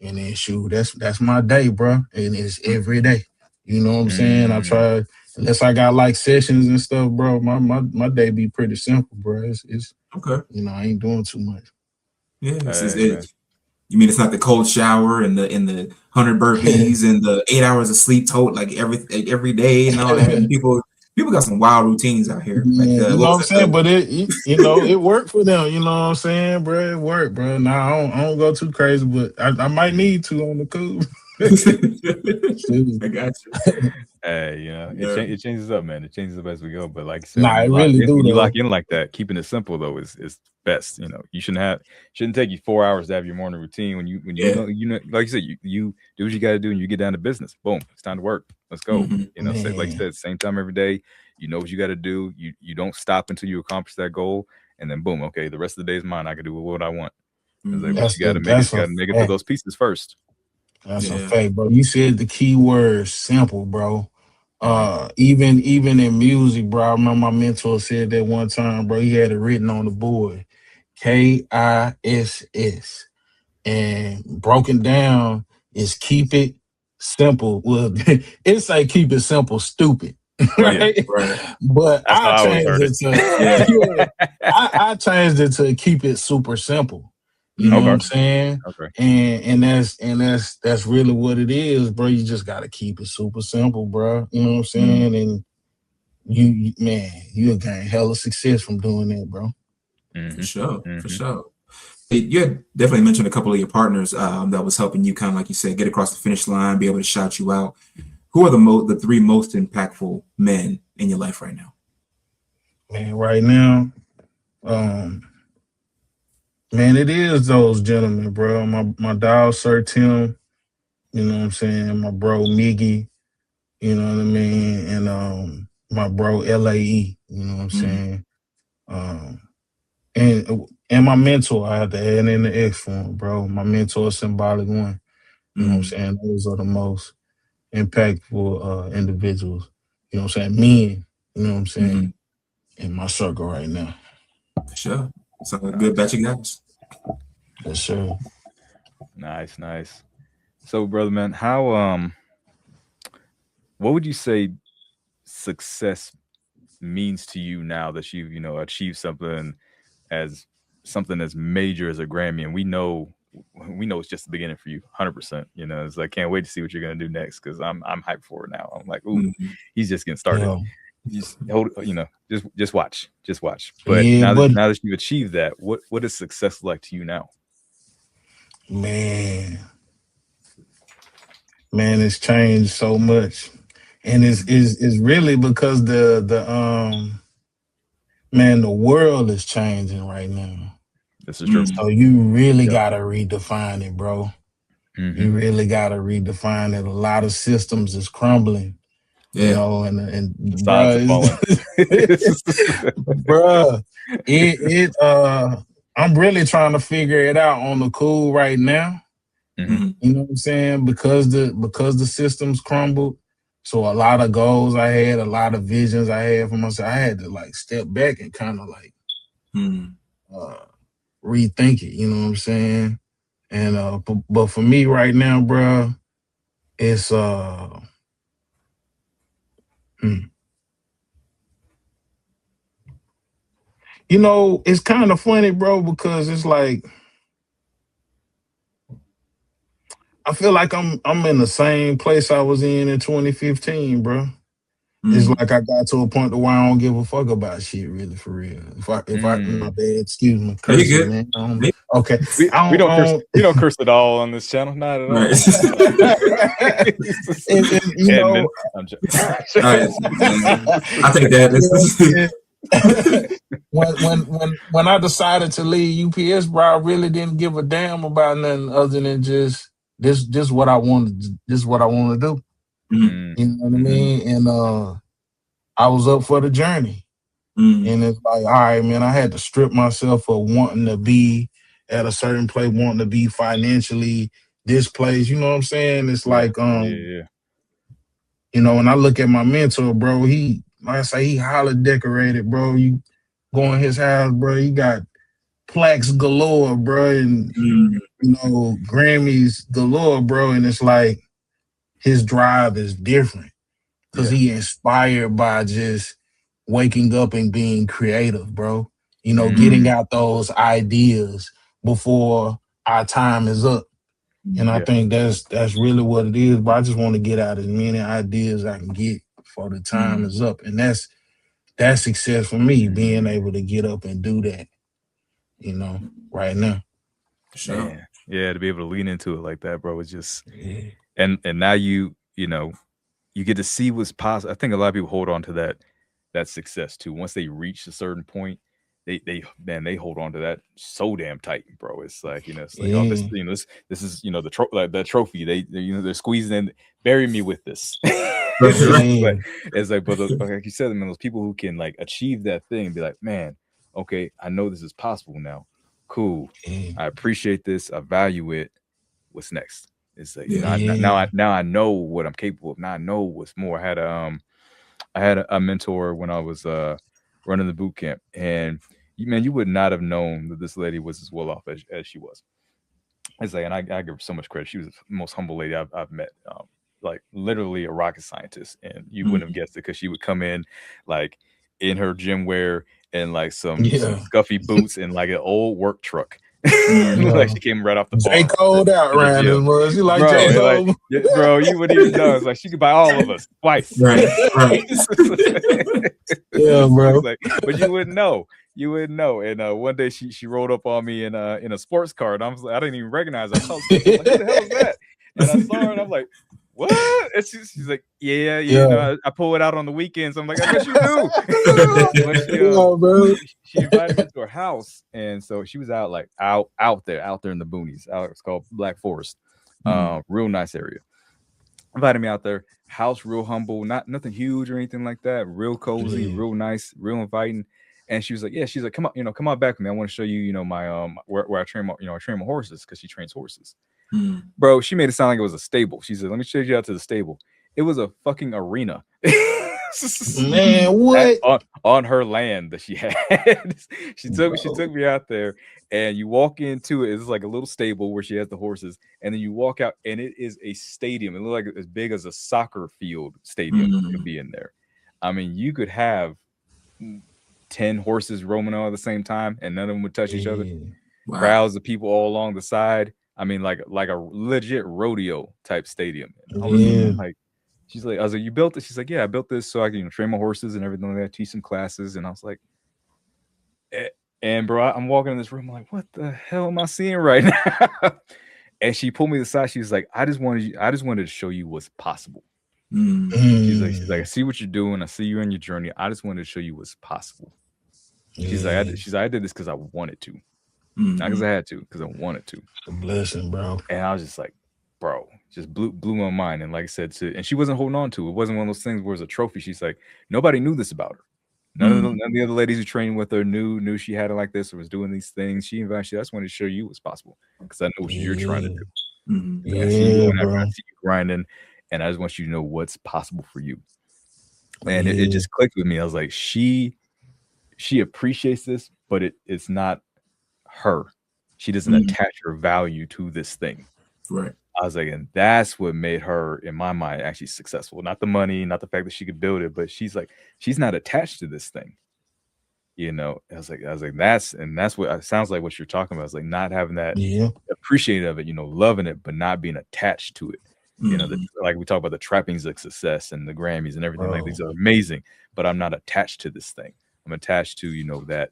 and then shoot, that's my day, bro. And it's every day. You know what I'm saying? I try, unless I got like sessions and stuff, bro. My day be pretty simple, bro. It's okay. I ain't doing too much. Yeah, you mean it's not the cold shower and the 100 burpees and the 8 hours of sleep told like every day and all that. And people got some wild routines out here. Like, you know what I'm saying? But it worked for them. You know what I'm saying, bro? It worked, bro. Now I don't go too crazy, but I might need to on the cool. I got you. Hey, it changes up, man. It changes up as we go. But like I said, when you lock in like that, keeping it simple though is best. You shouldn't take you 4 hours to have your morning routine when you like you said, you do what you got to do and you get down to business. Boom, it's time to work. Let's go. Like you said, same time every day. You know what you got to do. You don't stop until you accomplish that goal, and then boom, okay, the rest of the day is mine. I can do what I want. Like, you got to make it to those pieces first. That's a fact, bro. You said the key word, simple, bro. Even in music, bro. I remember my mentor said that one time, bro. He had it written on the board, KISS, and broken down is keep it simple. Well, it's like keep it simple, stupid. Right? But I changed it to keep it super simple. You know what I'm saying? Okay. And that's really what it is, bro. You just gotta keep it super simple, bro. You know what I'm saying? And you gain hella success from doing that, bro. For sure. For sure. You had definitely mentioned a couple of your partners that was helping you kind of, like you said, get across the finish line, be able to shout you out. Who are the 3 most impactful men in your life right now? Man, right now, man, it is those gentlemen, bro. My dog, Sir Tim, you know what I'm saying? My bro, Miggy, you know what I mean? And my bro, LAE, you know what I'm saying? And my mentor, I have to add in the X form, bro. My mentor, Symbolic One. You know what I'm saying? Those are the most impactful individuals. You know what I'm saying? Men, you know what I'm saying? In my circle right now. For sure. So good batch of guys. Yes, sir. Nice, nice. So, brother man, how what would you say success means to you now that you've achieved something as major as a Grammy? And we know it's just the beginning for you, 100%. It's like, can't wait to see what you're gonna do next, because I'm hyped for it now. I'm like, ooh, he's just getting started. Yeah. Just hold, just watch. But Yeah, now that you've achieved that, what is success like to you now? Man, it's changed so much, and it's really because the world is changing right now. This is true. So you really gotta redefine it, bro. Mm-hmm. You really gotta redefine it. A lot of systems is crumbling. Yeah. And bruh, I'm really trying to figure it out on the cool right now. Mm-hmm. You know what I'm saying? Because the systems crumbled. So a lot of goals I had, a lot of visions I had for myself, I had to like step back and kind of like rethink it. You know what I'm saying? And but for me right now, bro, it's it's kind of funny, bro, because it's like I feel like I'm in the same place I was in 2015, bro. It's like I got to a point to where I don't give a fuck about shit, really, for real. If I my bad, excuse me, cursing, man. Okay, we don't curse at all on this channel, not at all. Right. I think that when I decided to leave UPS, bro, I really didn't give a damn about nothing other than just this what I wanted. This is what I want to do. You know what I mean? And I was up for the journey. And it's like, all right, man, I had to strip myself of wanting to be at a certain place, wanting to be financially this place. You know what I'm saying? It's like, when I look at my mentor, bro, he holla decorated, bro. You go in his house, bro, he got plaques galore, bro, and Grammys galore, bro. And it's like his drive is different because he inspired by just waking up and being creative, bro. Getting out those ideas before our time is up. And I think that's really what it is. But I just want to get out as many ideas I can get before the time is up. And that's success for me, being able to get up and do that, right now. Sure. Yeah, to be able to lean into it like that, bro, it's just and now you get to see what's possible. I think a lot of people hold on to that success too. Once they reach a certain point, they hold on to that so damn tight, bro. It's like, it's like, oh, this is the trophy. They're squeezing in, bury me with this. It's like, but like you said, man, those people who can like achieve that thing and be like, man, okay, I know this is possible now. Cool. I appreciate this. I value it. What's next? It's like, now I know what I'm capable of. Now I know what's more. I had a mentor when I was running the boot camp, and you would not have known that this lady was as well off as she was. It's like, and I give her so much credit. She was the most humble lady I've met. Like literally a rocket scientist, and you wouldn't have guessed it because she would come in like in her gym wear and like some scuffy boots and like an old work truck. Like she came right off the bar. J. Cole out, Ryan. Was you like J. Cole? Like, bro, you wouldn't even know. It's like she could buy all of us twice. Right. Yeah, bro. Like, but you wouldn't know. You wouldn't know. And one day she rolled up on me in a sports car, and I didn't even recognize her. I was like, who the hell is that? And I saw her, and I'm like, what? And she's like, yeah. I pull it out on the weekends. I'm like, I guess you do. But she invited me to her house, and so she was out there in the boonies. It's called Black Forest. Real nice area. Invited me out there. House real humble, nothing huge or anything like that. Real cozy, real nice, real inviting. And she was like, she's like, come on back with me. I want to show you, my where I train my horses, because she trains horses. Bro, she made it sound like it was a stable. She said, let me show you out to the stable. It was a fucking arena. Man, what? On her land that she had. she took me out there, and you walk into it. It's like a little stable where she has the horses, and then you walk out, and it is a stadium. It looks like as big as a soccer field stadium could be in there. I mean, you could have 10 horses roaming all at the same time, and none of them would touch each other. Wow. Crowds of people all along the side. I mean, like a legit rodeo type stadium. And I was like, she's like, I was like, you built it? She's like, yeah, I built this so I can train my horses and everything like that, teach some classes. And I was like, and bro, I'm walking in this room, I'm like, what the hell am I seeing right now? And she pulled me aside. She was like, I just wanted to show you what's possible. She's like, I see what you're doing. I see you in your journey. I just wanted to show you what's possible. She's like, I did this because I wanted to. Not because I had to, because I wanted to. It's a blessing, bro. And I was just like, bro, just blew my mind. And like I said, and she wasn't holding on to it. It wasn't one of those things where it was a trophy. She's like, nobody knew this about her. None of the other ladies who trained with her knew she had it like this or was doing these things. She invited you. I just wanted to show you what's possible because I know what you're trying to do. I see you grinding, and I just want you to know what's possible for you. And it just clicked with me. I was like, she appreciates this, but it's not her. She doesn't attach her value to this thing. Right. I was like, and that's what made her, in my mind, actually successful. Not the money, not the fact that she could build it, but she's like, she's not attached to this thing. You know, I was like, that's what it sounds like what you're talking about. It's like not having that appreciative of it, you know, loving it, but not being attached to it. You know, like we talk about the trappings of success and the Grammys and everything. Like these are amazing, but I'm not attached to this thing. I'm attached to, you know, that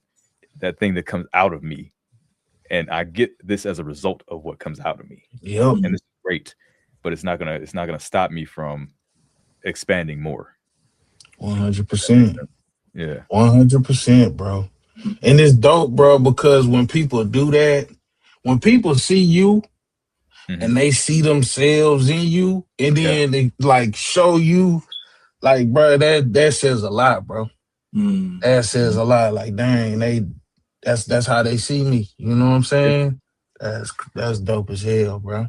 thing that comes out of me. And I get this as a result of what comes out of me. And it's great, but it's not gonna stop me from expanding more. 100%. Yeah. 100%, bro. And it's dope, bro, because when people do that, when people see you and they see themselves in you, and then they like show you, like, bro, that says a lot, bro. That says a lot. Like, dang, that's how they see me. You know what I'm saying? That's dope as hell, bro.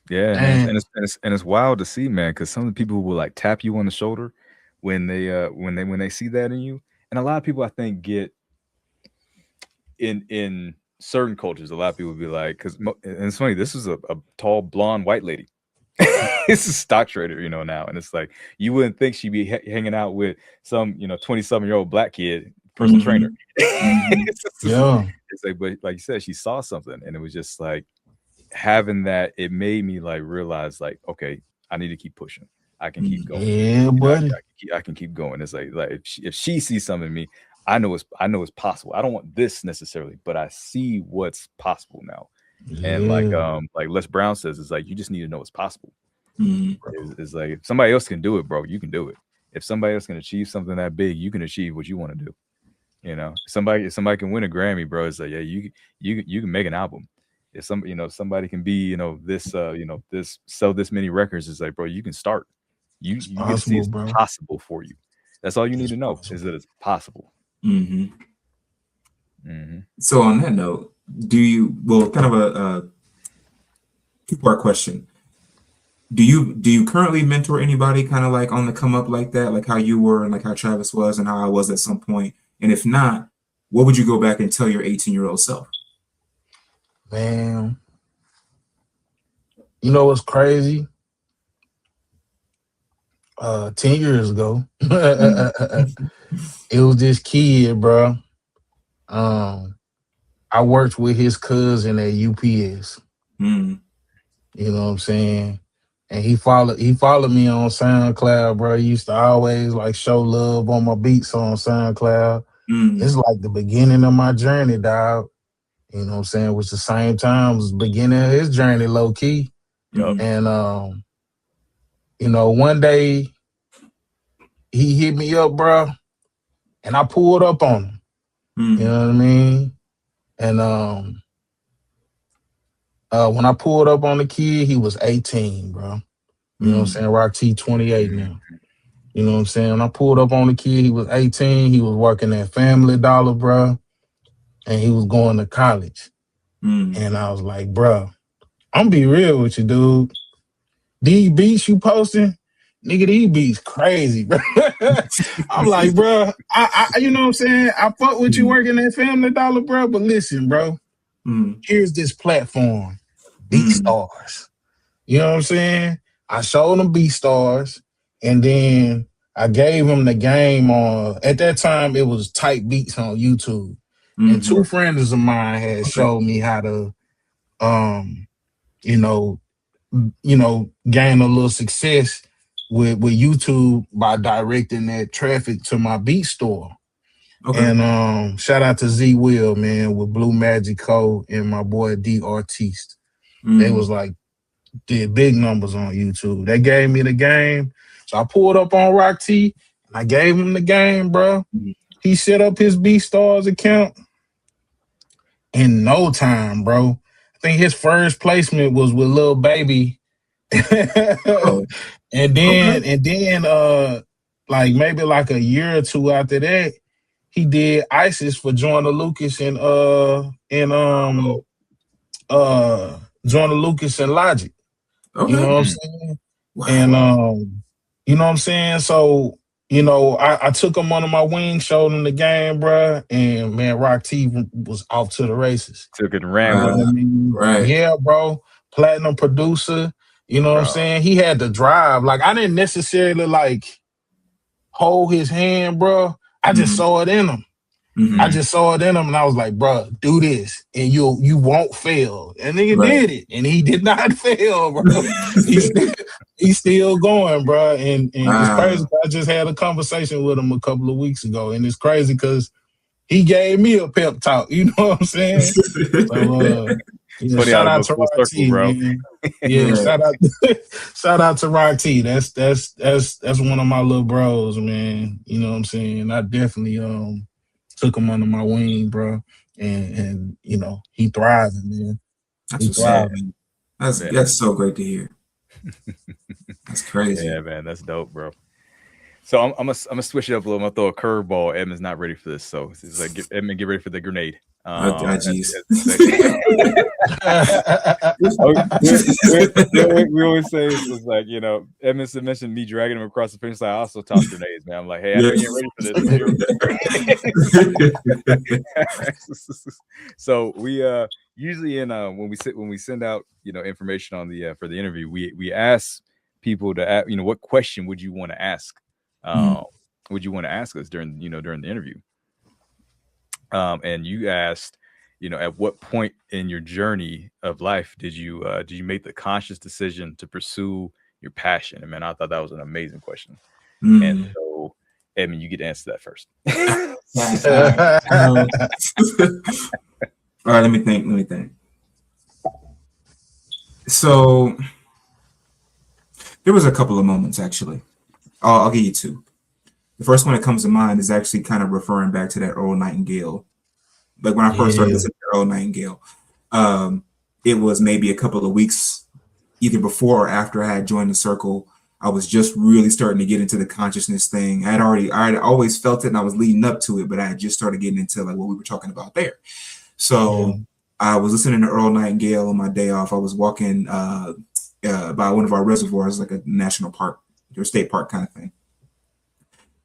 Yeah, and it's wild to see, man, because some of the people will like tap you on the shoulder when they see that in you. And a lot of people, I think, get in certain cultures, a lot of people will be like, because and it's funny, this is a tall blonde white lady. It's a stock trader, you know, now, and it's like you wouldn't think she'd be hanging out with some, you know, 20-something-year-old black kid, personal trainer. It's like, but like you said, she saw something, and it was just like having that. It made me like realize, like, okay, I need to keep pushing. I can keep going. Yeah, buddy. I can keep going. It's like if she sees something in me, I know it's possible. I don't want this necessarily, but I see what's possible now. And like Les Brown says, it's like you just need to know what's possible. It's like if somebody else can do it, bro, you can do it. If somebody else can achieve something that big, you can achieve what you want to do. You know, if somebody can win a Grammy, bro, it's like, yeah, you can make an album. If somebody can be, you know, this sell this many records, it's like, bro, you can start. You get to see it's possible for you. That's all you need to know is that it's possible. So on that note, kind of a two-part question. Do you currently mentor anybody kind of like on the come up like that, like how you were and like how Travis was and how I was at some point? And if not, what would you go back and tell your 18-year-old self? Man, you know what's crazy? 10 years ago, it was this kid, bro. I worked with his cousin at UPS. You know what I'm saying? And he followed me on SoundCloud, bro. He used to always like show love on my beats on SoundCloud. It's like the beginning of my journey, dog. You know what I'm saying? Which the same time was the beginning of his journey, low key. And you know, one day he hit me up, bro, and I pulled up on him. You know what I mean? And when I pulled up on the kid, he was 18, bro. You know what I'm saying? Rock T 28 now. You know what I'm saying? When I pulled up on the kid, he was 18. He was working at Family Dollar, bro. And he was going to college. And I was like, bro, I'm be real with you, dude. These beats you posting, nigga, these beats crazy, bro. I'm like, bro, I you know what I'm saying? I fuck with you working at Family Dollar, bro, but listen, bro, here's this platform, BeatStars. You know what I'm saying? I showed them BeatStars, and then I gave him the game on, at that time, it was Type Beats on YouTube. And two friends of mine had showed me how to, you know, gain a little success with YouTube by directing that traffic to my beat store. And shout out to Z Will, man, with Blue Magic Co. and my boy D Artiste. They was like, did big numbers on YouTube. They gave me the game. So I pulled up on Rock T and I gave him the game, bro. He set up his BeatStars account in no time, bro. I think his first placement was with Lil Baby. And then like maybe like a year or two after that, he did ISIS for Joyner Lucas and Joyner Lucas and Logic. You know what I'm saying? Wow. And you know what I'm saying? So, you know, I took him under my wing, showed him the game, bro, and man, Rock T was off to the races. Took it and ran with him. Right. Yeah, bro. Platinum producer. You know what I'm saying? He had the drive. Like, I didn't necessarily like hold his hand, bro. I just saw it in him. I just saw it in him, and I was like, bro, do this, and you won't fail. And nigga did it, and he did not fail, bro. He's still going, bro. And it's crazy. I just had a conversation with him a couple of weeks ago, and it's crazy because he gave me a pep talk. You know what I'm saying? So, shout out to Rock T, bro. Man. Yeah, shout out to Rock T. That's one of my little bros, man. You know what I'm saying? I definitely took him under my wing, bro, and you know, he thriving, man. That's thriving. That's so great to hear. That's crazy. Yeah, man, that's dope, bro. So I'm gonna switch it up a little. I'm gonna throw a curveball. Edmund's not ready for this, so it's like Edmund, get ready for the grenade. Geez. We always say it's like, you know, Edmund mentioned me dragging him across the finish line. I also toss grenades, man. I'm like, hey, I know you're ready for this. So we usually when we send out, you know, information on the for the interview, we ask people to ask, you know, what question would you want to ask? Would you want to ask us during the interview? And you asked, you know, at what point in your journey of life did you make the conscious decision to pursue your passion? And man, I thought that was an amazing question. And so, Edmund, you get to answer that first. All right, let me think. So there was a couple of moments, actually. I'll give you two. The first one that comes to mind is actually kind of referring back to that Earl Nightingale. Like when I first started listening to Earl Nightingale, it was maybe a couple of weeks either before or after I had joined the circle. I was just really starting to get into the consciousness thing. I had always felt it and I was leading up to it, but I had just started getting into like what we were talking about there. So I was listening to Earl Nightingale on my day off. I was walking by one of our reservoirs, like a national park or state park kind of thing.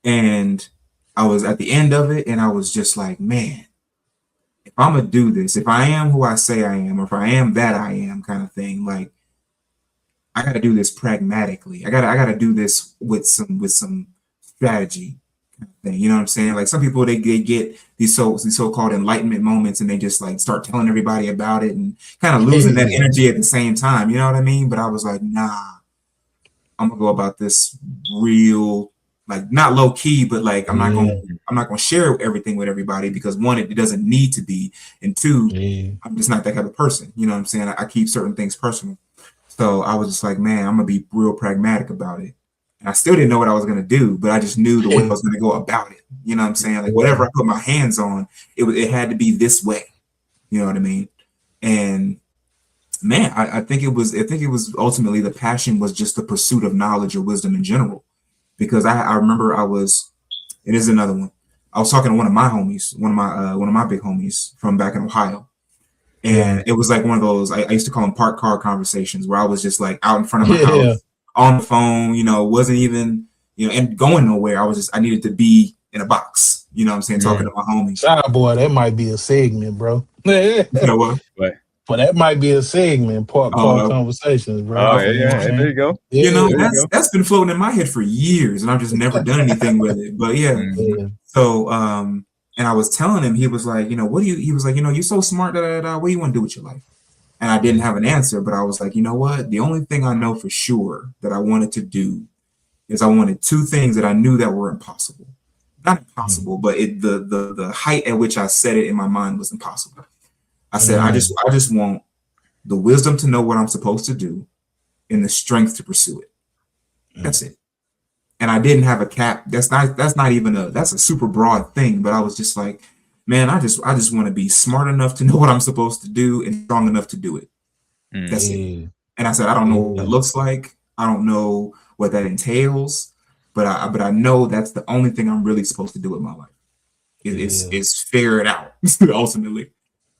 And I was at the end of it and I was just like, man, if I'm going to do this, if I am who I say I am, or if I am that I am kind of thing, like I got to do this pragmatically. I got to do this with some strategy kind of thing. You know what I'm saying? Like some people, they get these so-called enlightenment moments and they just like start telling everybody about it and kind of losing that energy at the same time. You know what I mean? But I was like, nah, I'm gonna go about this real, like not low key, but like I'm not gonna share everything with everybody because one, it doesn't need to be, and two, I'm just not that kind of person. You know what I'm saying? I keep certain things personal. So I was just like, man, I'm gonna be real pragmatic about it. And I still didn't know what I was gonna do, but I just knew the way I was gonna go about it. You know what I'm saying? Like whatever I put my hands on, it had to be this way. You know what I mean? And man, I think it was ultimately the passion was just the pursuit of knowledge or wisdom in general. Because I remember it is another one. I was talking to one of my homies, one of my big homies from back in Ohio. And it was like one of those, I used to call them parked car conversations where I was just like out in front of my house on the phone, wasn't even, and going nowhere. I needed to be in a box, you know what I'm saying, talking to my homies. Child boy, that might be a segment, bro. You know what? But that might be a segment, part conversations, bro. Oh, yeah, there you go. That's been floating in my head for years, and I've just never done anything with it. But so and I was telling him, he was like, he was like, you're so smart, what do you want to do with your life? And I didn't have an answer, but I was like, you know what? The only thing I know for sure that I wanted to do is I wanted two things that I knew that were impossible. Not impossible, but the height at which I said it in my mind was impossible. I said, I just want the wisdom to know what I'm supposed to do and the strength to pursue it. That's it. And I didn't have a cap. That's a super broad thing, but I was just like, man, I just want to be smart enough to know what I'm supposed to do and strong enough to do it. That's it. And I said, I don't know what it looks like. I don't know what that entails, but I know that's the only thing I'm really supposed to do with my life. Is figure it out ultimately.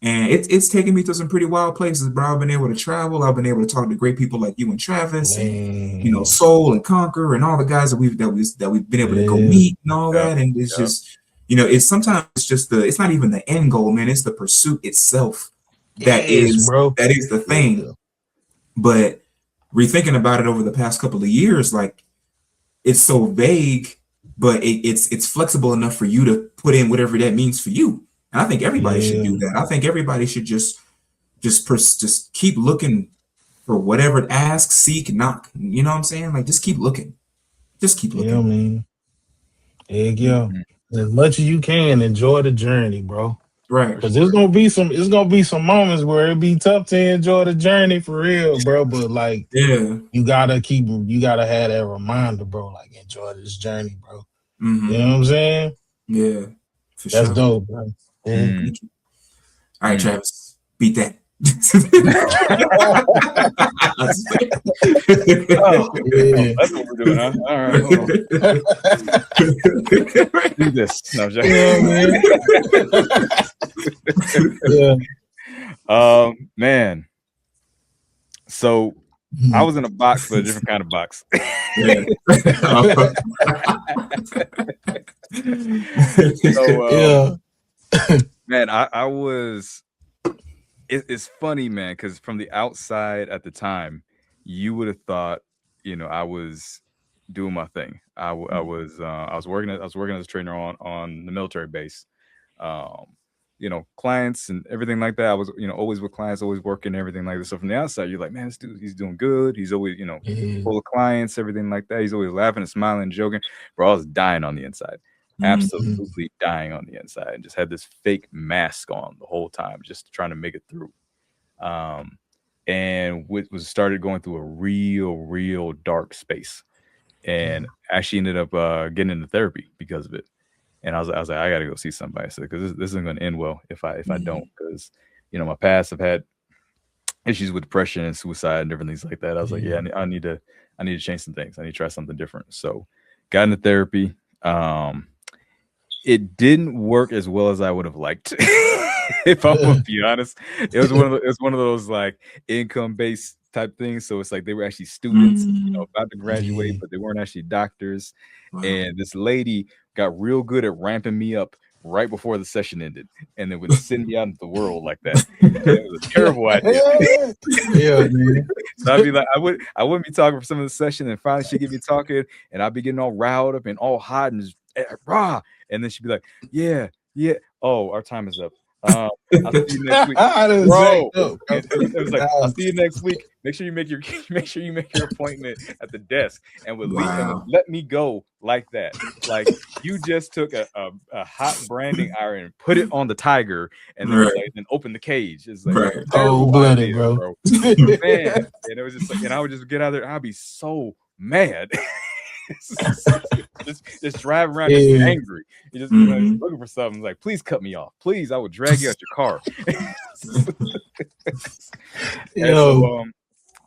And it's taken me to some pretty wild places, bro. I've been able to travel. I've been able to talk to great people like you and Travis, and Soul and Conquer, and all the guys that we've been able to go meet and all that. And it's just, it's sometimes it's just it's not even the end goal, man. It's the pursuit itself that is the thing. But rethinking about it over the past couple of years, like it's so vague, but it's flexible enough for you to put in whatever that means for you. And I think everybody should do that. I think everybody should just keep looking for whatever, ask, seek, knock. You know what I'm saying? Like, just keep looking. Just keep looking. Yeah, man. As much as you can, enjoy the journey, bro. Right. Because it's gonna be some moments where it be tough to enjoy the journey for real, bro. But like, you gotta have that reminder, bro. Like, enjoy this journey, bro. You know what I'm saying? Yeah. That's dope, bro. All right, Travis, beat that. That's what we're doing, huh? All right, hold on. Do this. No, man. So I was in a box, but a different kind of box. Man, I was. It's funny, man, because from the outside at the time, you would have thought, I was doing my thing. I was working as a trainer on the military base. Clients and everything like that. I was, always with clients, always working, everything like this. So from the outside, you're like, man, this dude, he's doing good. He's always, full of clients, everything like that. He's always laughing and smiling and joking. Bro, I was dying on the inside. Absolutely dying on the inside, and just had this fake mask on the whole time, just trying to make it through. And started going through a real dark space, and actually ended up getting into therapy because of it. And I was like, I gotta go see somebody, because this isn't going to end well if I don't, because my past, I've had issues with depression and suicide and different things like that. I was like, I need to change some things. I need to try something different. So got into therapy. It didn't work as well as I would have liked. If I'm gonna be honest, it was one of those like income-based type things. So it's like they were actually students, about to graduate, but they weren't actually doctors. And this lady got real good at ramping me up right before the session ended, and then would send me out into the world like that. It was a terrible idea. Man. So I'd be like, I wouldn't be talking for some of the session, and finally she'd get me talking, and I'd be getting all riled up and all hot and just rah. And then she'd be like, yeah. Oh, our time is up. I'll see you next week, bro. It was like, I'll see you next week. Make sure you make your appointment at the desk, and would let me go like that. Like, you just took a hot branding iron and put it on the tiger, and then open the cage. It's like blooded, bro. Man, and it was just like, and I would just get out there. I'd be so mad. just drive around just angry. You just looking for something, like, please cut me off. Please, I will drag you out your car.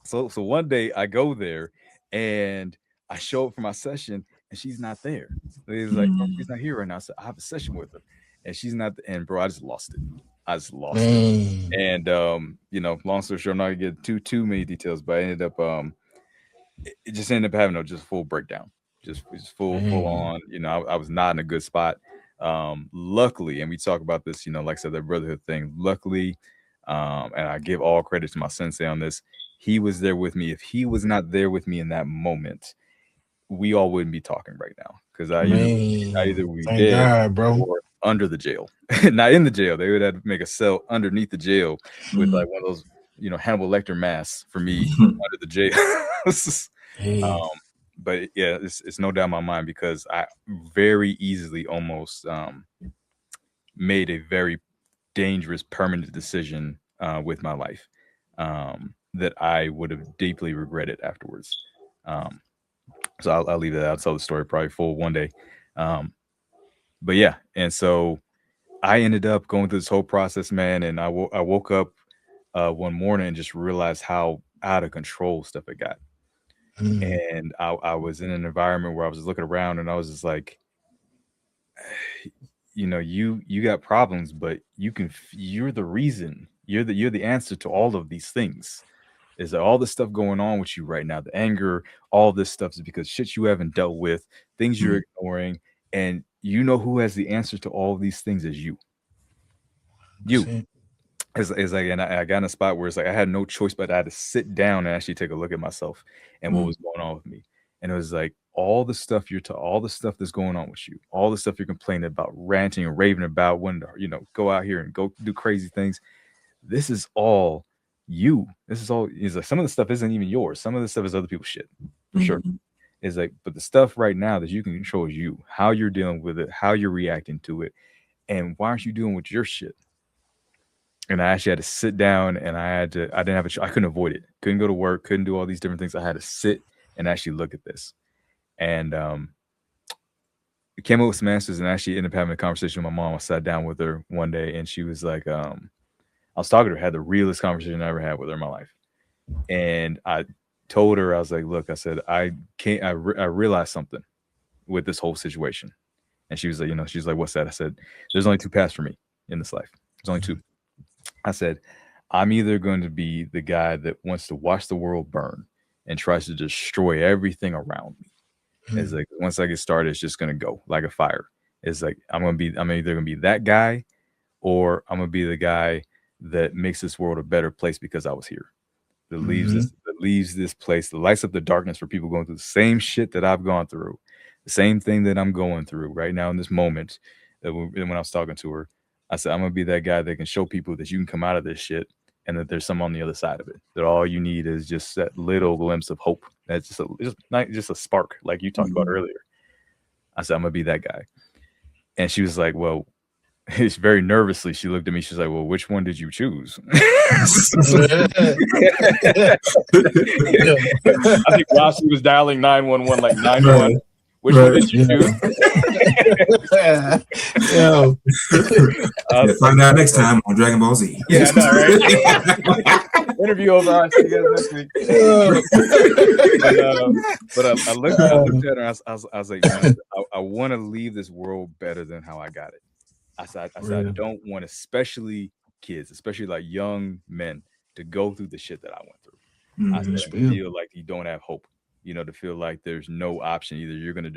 So one day I go there and I show up for my session and she's not there. He's like, oh, she's not here right now. So I have a session with her and she's not. And bro, I just lost it. And long story short, I'm not gonna get too many details, but I ended up it just ended up having just full breakdown, just full on. You know, I was not in a good spot. Luckily, and we talk about this, you know, like I said, that brotherhood thing. Luckily, and I give all credit to my sensei on this. He was there with me. If he was not there with me in that moment, we all wouldn't be talking right now, because either we Thank dead God, bro. or under the jail. Not in the jail. They would have to make a cell underneath the jail with like one of those, you know, Hannibal Lecter masks for me under the jail. But yeah, it's no doubt in my mind, because I very easily almost made a very dangerous permanent decision with my life that I would have deeply regretted afterwards. So I'll leave that out. I'll tell the story probably full one day. But yeah, and so I ended up going through this whole process, man, and I woke up one morning and just realized how out of control stuff had got. And I was in an environment where I was looking around and I was just like, you know, you got problems, but you're the reason, you're the answer to all of these things. Is that all the stuff going on with you right now, the anger, all this stuff is because shit you haven't dealt with, things you're ignoring, and you know who has the answer to all of these things is you. It's like, and I got in a spot where it's like I had no choice but I had to sit down and actually take a look at myself and what was going on with me. And it was like all the stuff all the stuff that's going on with you, all the stuff you're complaining about, ranting and raving about, when to, you know, go out here and go do crazy things. This is all you. This is all, is like some of the stuff isn't even yours. Some of the stuff is other people's shit, for sure. It's like, but the stuff right now that you can control is you, how you're dealing with it, how you're reacting to it, and why aren't you doing with your shit? And I actually had to sit down, and I didn't have I couldn't avoid it. Couldn't go to work, couldn't do all these different things. I had to sit and actually look at this. And it came up with some answers, and actually ended up having a conversation with my mom. I sat down with her one day, and she was like, I was talking to her, had the realest conversation I ever had with her in my life. And I told her, I was like, look, I said, I realized something with this whole situation. And she was like, you know, she's like, what's that? I said, there's only two paths for me in this life. There's only two. I said, I'm either going to be the guy that wants to watch the world burn and tries to destroy everything around me. It's like, once I get started, it's just going to go like a fire. It's like, I'm either going to be that guy, or I'm going to be the guy that makes this world a better place because I was here. That leaves this place, that lights up the darkness for people going through the same shit that I've gone through, the same thing that I'm going through right now in this moment. When I was talking to her, I said, I'm gonna be that guy that can show people that you can come out of this shit, and that there's some on the other side of it. That all you need is just that little glimpse of hope. That's just a spark, like you talked about earlier. I said, I'm gonna be that guy. And she was like, well, it's very nervously, she looked at me. She's like, well, which one did you choose? I think while she was dialing 911, like 911. Which one did you choose? Find out next time on Dragon Ball Z. Yeah, I know, right? Interview over. I'll see you guys next week. But I looked at her and I was like, I want to leave this world better than how I got it. I said, I don't want, especially kids, especially like young men, to go through the shit that I went through. I said, I feel like you don't have hope. You know, to feel like there's no option. Either you're going to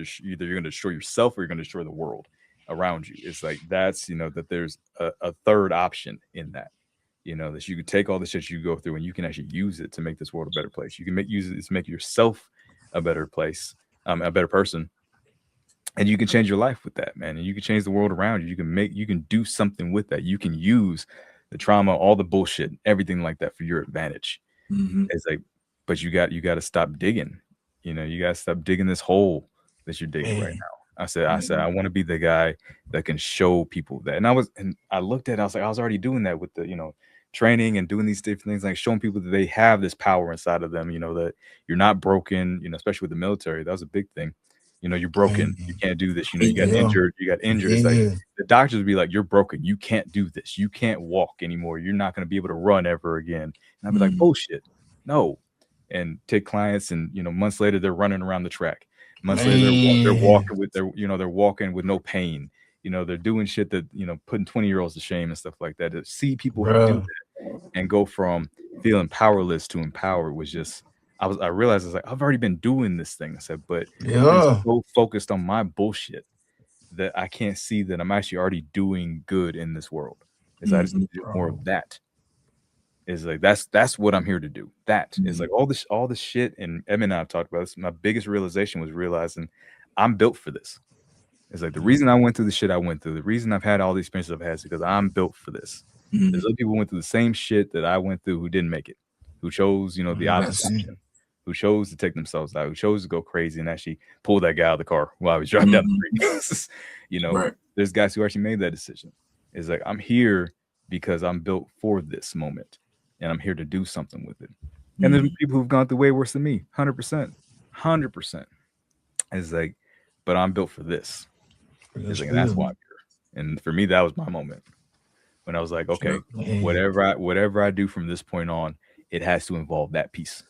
destroy yourself, or you're going to destroy the world around you. It's like, that's, you know, that there's a third option in that, you know, that you can take all the shit you go through and you can actually use it to make this world a better place. You can use it to make yourself a better place, a better person. And you can change your life with that, man. And you can change the world around you. You can do something with that. You can use the trauma, all the bullshit, everything like that for your advantage. It's like, but you got to stop digging. You know, you got to stop digging this hole that you're digging right now. I said, I want to be the guy that can show people that. And I looked at it, I was like, I was already doing that with the, you know, training and doing these different things, like showing people that they have this power inside of them, you know, that you're not broken, you know, especially with the military. That was a big thing. You know, you're broken. You can't do this. You know, you got injured. It's like the doctors would be like, you're broken. You can't do this. You can't walk anymore. You're not going to be able to run ever again. And I'd be like, bullshit. No. And take clients, and, you know, months later they're running around the track. Months later they're walking with no pain. You know, they're doing shit that, you know, putting 20-year-olds to shame and stuff like that. To see people do that and go from feeling powerless to empowered was just, I realized it's like I've already been doing this thing. I said, but I've been Yeah. so focused on my bullshit that I can't see that I'm actually already doing good in this world. Is I just need to do more of that. Is like that's what I'm here to do. That is like all this shit, and Eminem and I've talked about this. My biggest realization was realizing I'm built for this. It's like the reason I went through the shit I went through, the reason I've had all the experiences I've had is because I'm built for this. There's other people who went through the same shit that I went through who didn't make it, who chose, you know, the option, who chose to take themselves out, who chose to go crazy and actually pull that guy out of the car while I was driving down the street. You know, there's guys who actually made that decision. It's like I'm here because I'm built for this moment, and I'm here to do something with it. And there's people who've gone through way worse than me, 100%. It's like, but I'm built for this. It's like, and that's why I'm here. And for me, that was my moment when I was like, okay, whatever I do from this point on, it has to involve that piece.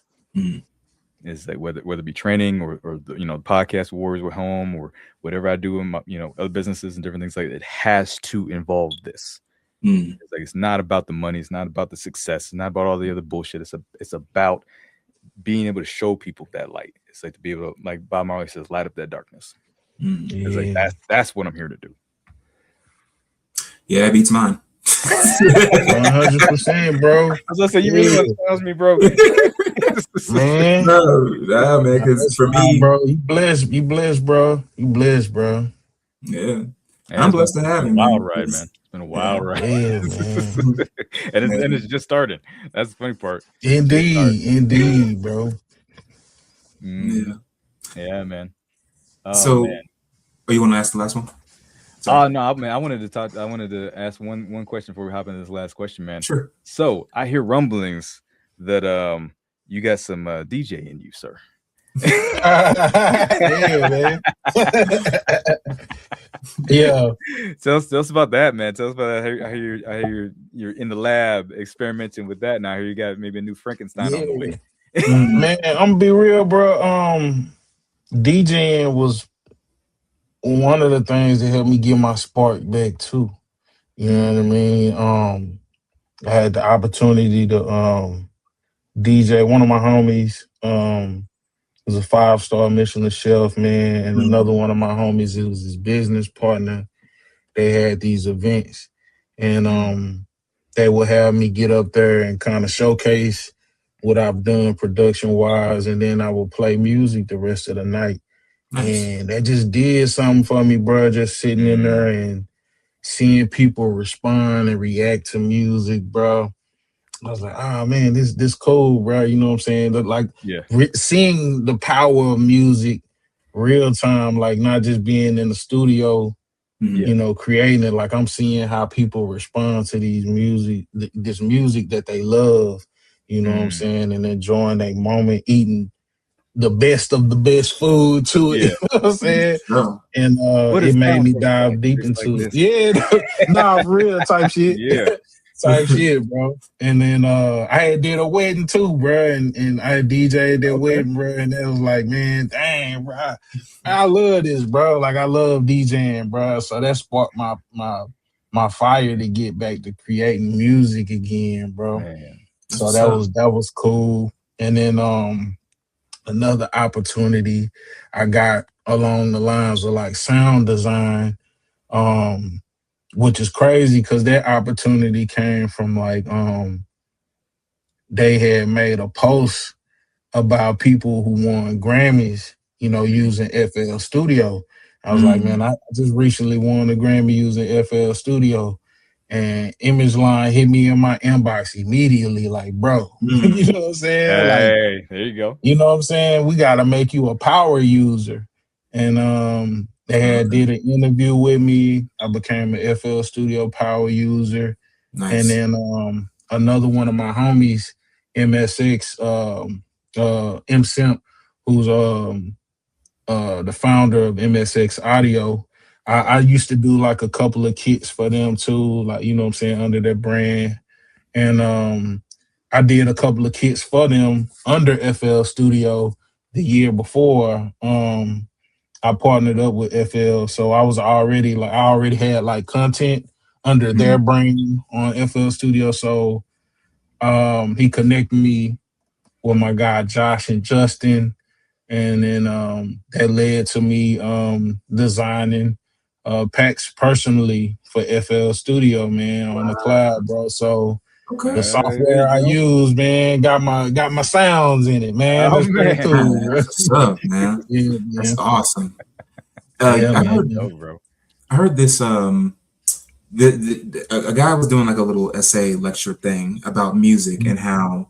It's like whether it be training or the, you know, podcast Warriors with home or whatever I do in my, you know, other businesses and different things like that, it has to involve this. It's like, it's not about the money, it's not about the success, it's not about all the other bullshit. It's about being able to show people that light. It's like to be able to, like Bob Marley says, light up that darkness. It's like that's what I'm here to do. Yeah, that beats mine. 100%, bro. I was gonna say, you really want to challenge me, bro? Man, no, man, because for me, bro, you blessed, bro. You blessed, bro. Yeah, I'm blessed to have him. Wild ride, man. It's been a wild ride. Yeah, man. and it's just starting. That's the funny part. Indeed, bro. Yeah, man. So, man. Oh, you want to ask the last one? No, man. I wanted to ask one question before we hop into this last question, man. Sure. So I hear rumblings that you got some DJ in you, sir. Yeah, man. Yeah. Tell us about that, man. Tell us about that. I hear you're in the lab experimenting with that. Now I hear you got maybe a new Frankenstein on the way. Man, I'm gonna be real, bro. DJing was one of the things that helped me get my spark back too. You know what I mean? I had the opportunity to DJ. One of my homies was a 5-star Michelin chef, man, and another one of my homies, it was his business partner. They had these events, and they would have me get up there and kind of showcase what I've done production-wise, and then I would play music the rest of the night. Nice. And that just did something for me, bro, just sitting in there and seeing people respond and react to music, bro. I was like, oh, man, this cool, bro. You know what I'm saying? Like, seeing the power of music real time, like not just being in the studio, you know, creating it. Like I'm seeing how people respond to these this music that they love, you know what I'm saying? And enjoying that moment, eating the best of the best food to it. You know what I'm saying? And it made me dive deep into it. Yeah, real type shit. Yeah. Type shit, bro. And then I did a wedding too, bro, and I DJ'd that wedding, bro, and it was like, man, dang, bro, I love this, bro. Like I love DJing, bro. So that sparked my fire to get back to creating music again, bro. Man. So that was cool. And then another opportunity I got along the lines of like sound design, which is crazy because that opportunity came from like they had made a post about people who won Grammys, you know, using FL Studio. I was like, man, I just recently won a Grammy using FL Studio. And Image Line hit me in my inbox immediately, like, bro, you know what I'm saying? Hey, like, there you go. You know what I'm saying? We got to make you a power user. And they had did an interview with me. I became an FL Studio power user. Nice. And then another one of my homies, MSX, MSimp, who's the founder of MSX Audio. I used to do like a couple of kits for them too, like, you know what I'm saying, under their brand. And I did a couple of kits for them under FL Studio the year before. I partnered up with FL, so I already had like content under their brand on FL Studio. So he connected me with my guy Josh and Justin, and then that led to me designing packs personally for FL Studio, man, on the cloud, bro. So Okay. the There software you I go. use, man, got my sounds in it, man. Oh, That's pretty man. cool, bro. What's up, man? Yeah, That's man. awesome. Yeah, I man. heard this. A guy was doing like a little essay lecture thing about music and how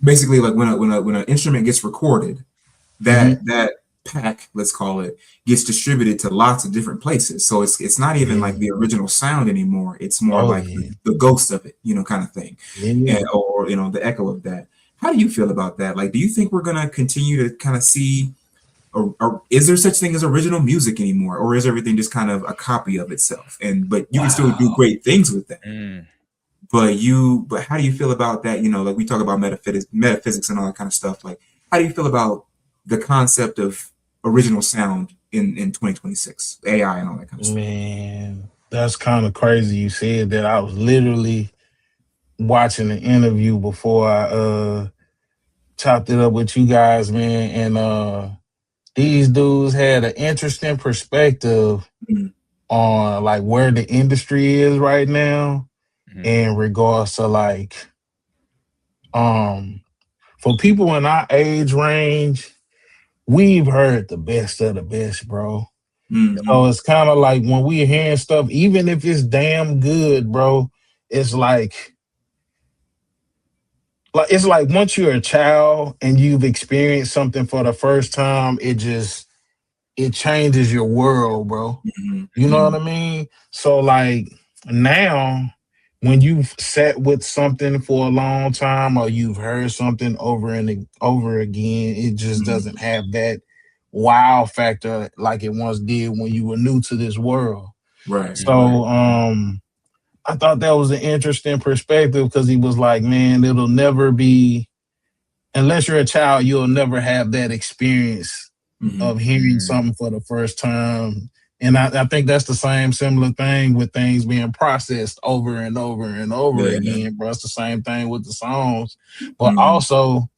basically like when an instrument gets recorded, that pack, let's call it, gets distributed to lots of different places. So it's not even like the original sound anymore. It's more Oh, like yeah. the ghost of it, kind of thing, Yeah. or the echo of that. How do you feel about that? Like, do you think we're gonna continue to kind of see, or is there such thing as original music anymore, or is everything just kind of a copy of itself? But you can still do great things with that. But how do you feel about that? Like we talk about metaphysics and all that kind of stuff. Like, how do you feel about the concept of original sound in 2026, AI and all that kind of stuff? Man, that's kind of crazy you said that. I was literally watching an interview before I chopped it up with you guys, man, and these dudes had an interesting perspective on like where the industry is right now in regards to like for people in our age range, we've heard the best of the best, bro. So it's kind of like when we're hearing stuff, even if it's damn good, bro, it's like it's like once you're a child and you've experienced something for the first time, it changes your world, bro. You know what I mean? So like now, when you've sat with something for a long time or you've heard something over and over again, it just doesn't have that wow factor like it once did when you were new to this world. Right. So I thought that was an interesting perspective because he was like, man, it'll never be, unless you're a child, you'll never have that experience of hearing something for the first time. And I think that's the same similar thing with things being processed over and over and over again, bro. It's the same thing with the songs. But also,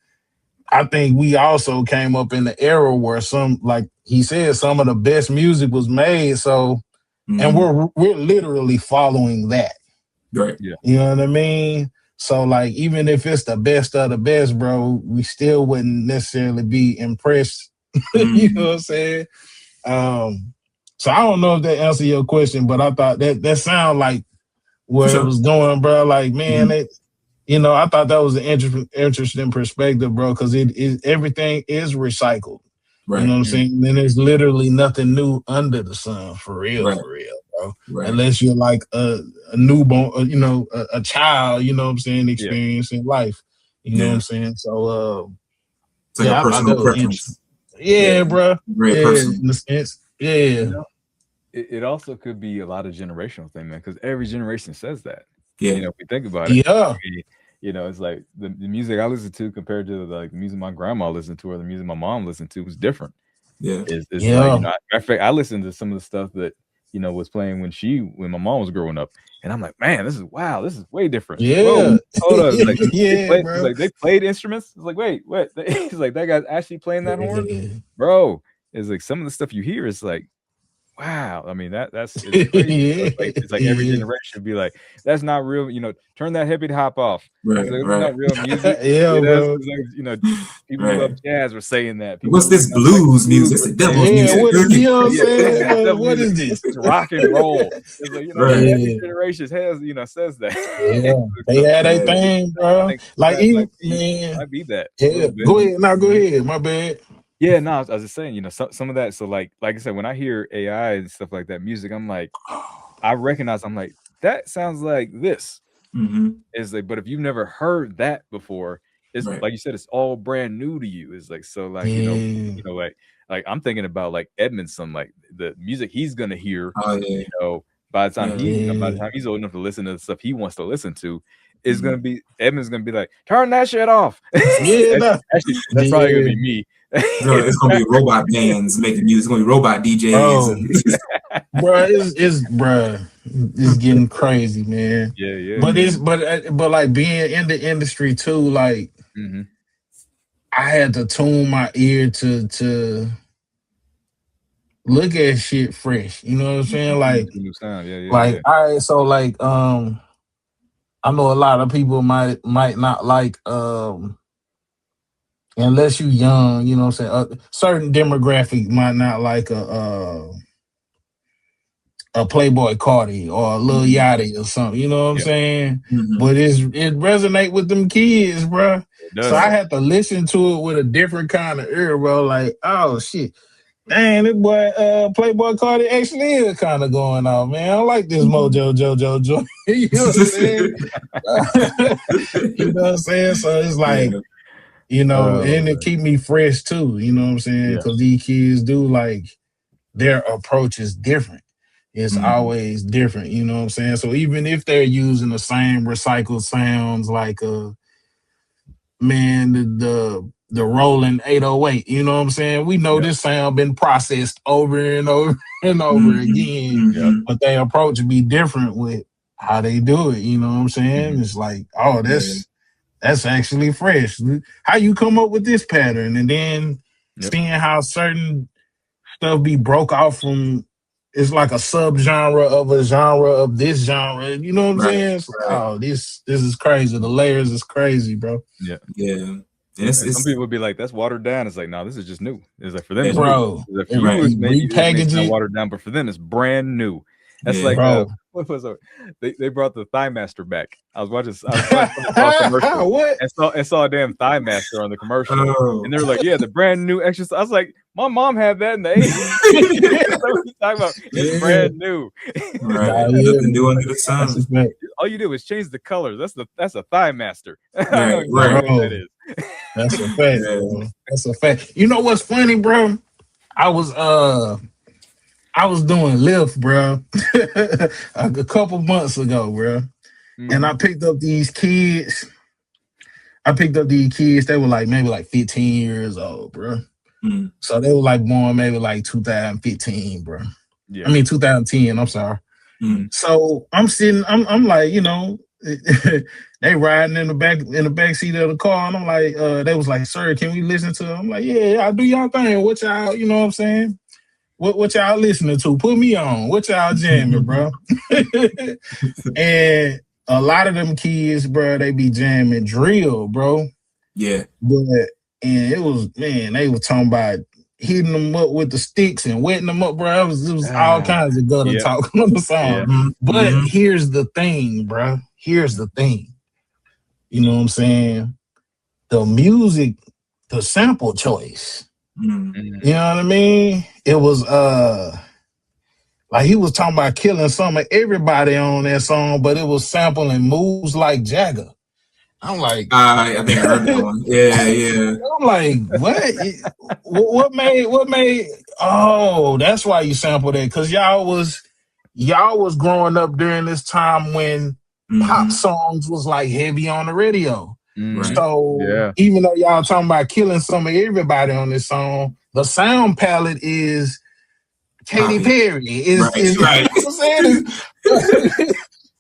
I think we also came up in the era where like he said, some of the best music was made. So, and we're literally following that. Right. Yeah. You know what I mean? So like, even if it's the best of the best, bro, we still wouldn't necessarily be impressed. You know what I'm saying? So I don't know if that answered your question, but I thought that sounded like where it was going, bro. Like, man, I thought that was an interesting perspective, bro, because everything is recycled. Right. You know what I'm saying? And there's literally nothing new under the sun, for real, bro. Right. Unless you're like a newborn, a child, you know what I'm saying, experiencing life. You know what I'm saying? So, it's like a personal preference. Yeah, bro. Very personal. In a sense. Yeah. It also could be a lot of generational thing, man, because every generation says that. Yeah. If we think about it. Yeah. It's like the music I listen to compared to like the music my grandma listened to or the music my mom listened to was different. Yeah. It's like, matter of fact, I listened to some of the stuff that, was playing when my mom was growing up. And I'm like, man, this is way different. Yeah. Whoa, hold up. Like, bro. They played instruments. It's like, wait, what? It's like that guy's actually playing that horn? Bro, it's like some of the stuff you hear is like, wow. I mean, that's crazy. It's like every generation would be like, that's not real, turn that hippie hop off. Right. It's not real music. Bro. Like, people who love jazz were saying that. People What's this blues music? It's the devil's music. You know what I'm saying? What is this? It's rock and roll. It's like, every generation has, says that. Yeah, they had a thing, bro. Like, even, man. Might be that. Yeah, go ahead. No, go ahead. My bad. Yeah, no, I was just saying, some of that. So like I said, when I hear AI and stuff like that, music, I'm like, I recognize, I'm like, that sounds like this. It's like, but if you've never heard that before, it's like you said, it's all brand new to you. It's like, so like, like I'm thinking about like Edmondson, like the music he's gonna hear, by the time he's old enough to listen to the stuff he wants to listen to, is gonna be Edmond's gonna be like, turn that shit off. That's probably gonna be me. It's gonna be robot bands making music. It's gonna be robot DJs. it's getting crazy, man. Yeah. But like being in the industry too, like I had to tune my ear to look at shit fresh. You know what I'm saying? New sound. Like all right, so like I know a lot of people might not like unless you young, you know what I'm saying? A certain demographic might not like a Playboy Cardi or a Lil Yachty or something, you know what I'm saying? But it resonate with them kids, bro. So I had to listen to it with a different kind of ear, bro. Like, oh shit. Dang, this boy Playboy Cardi actually is kind of going on, man. I like this Mojo Jojo. You know what I'm saying? You know what I'm saying? So it's like, you know, and it keep me fresh too, you know what I'm saying? Because these kids do like their approach is different. It's always different, you know what I'm saying? So even if they're using the same recycled sounds like the rolling 808, you know what I'm saying? We know this sound been processed over and over and over again, but their approach be different with how they do it, you know what I'm saying? It's like, oh, that's actually fresh. How you come up with this pattern? And then seeing how certain stuff be broke off from, it's like a subgenre of a genre of this genre. You know what I'm saying? It's like, oh, this is crazy. The layers is crazy, bro. Yeah. Some people would be like, "That's watered down." It's like, no, this is just new. It's like for them, bro. It's like, for you, maybe it's not watered down, but for them, it's brand new. That's like what was it? They brought the Thigh Master back. I was watching a commercial and saw a damn Thigh Master on the commercial, and they were like, "Yeah, the brand new extra." I was like, "My mom had that in the 80s." That's what he's talking about. It's brand new. Nothing new under the sun. All you do is change the colors. That's a Thigh Master. Right. That is. That's a fact. That's a fact. You know what's funny, bro? I was doing Lyft, bro, a couple months ago, bro, and I picked up these kids. They were like maybe like 15 years old, bro. So they were like born maybe like 2015, bro. I mean 2010. I'm sorry. So I'm sitting. I'm like, you know, they riding in the back seat of the car, and I'm like, they was like, "Sir, can we listen to?" I'm like, "Yeah, I do y'all thing. What y'all, you know what I'm saying? What y'all listening to? Put me on. What y'all jamming, bro?" And a lot of them kids, bro, they be jamming drill, bro. Yeah. And it was, man, they were talking about hitting them up with the sticks and wetting them up, bro. It was all kinds of gutter talk on the song. But here's the thing, bro. Here's the thing. You know what I'm saying? The music, the sample choice. You know what I mean? It was like he was talking about killing some of everybody on that song, but it was sampling moves like Jagger. I'm like, I think I heard that one. Yeah. I'm like, what made? Oh, that's why you sampled it, because y'all was growing up during this time when pop songs was like heavy on the radio. So even though y'all talking about killing some of everybody on this song, the sound palette is Katy Perry. You know what I'm saying?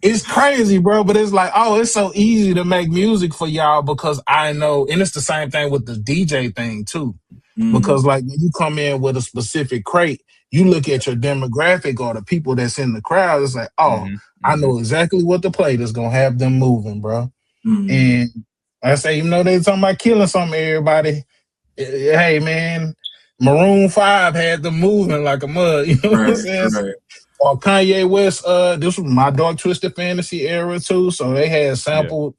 It's crazy, bro. But it's like, oh, it's so easy to make music for y'all because I know, and it's the same thing with the DJ thing too. Because like when you come in with a specific crate, you look at your demographic or the people that's in the crowd. It's like, oh, I know exactly what to play that's gonna have them moving, bro. And I say, even though they talking about killing some of everybody, hey man, Maroon 5 had them moving like a mud. You know what I'm saying? Or Kanye West, this was my Dark Twisted Fantasy era too. So they had sampled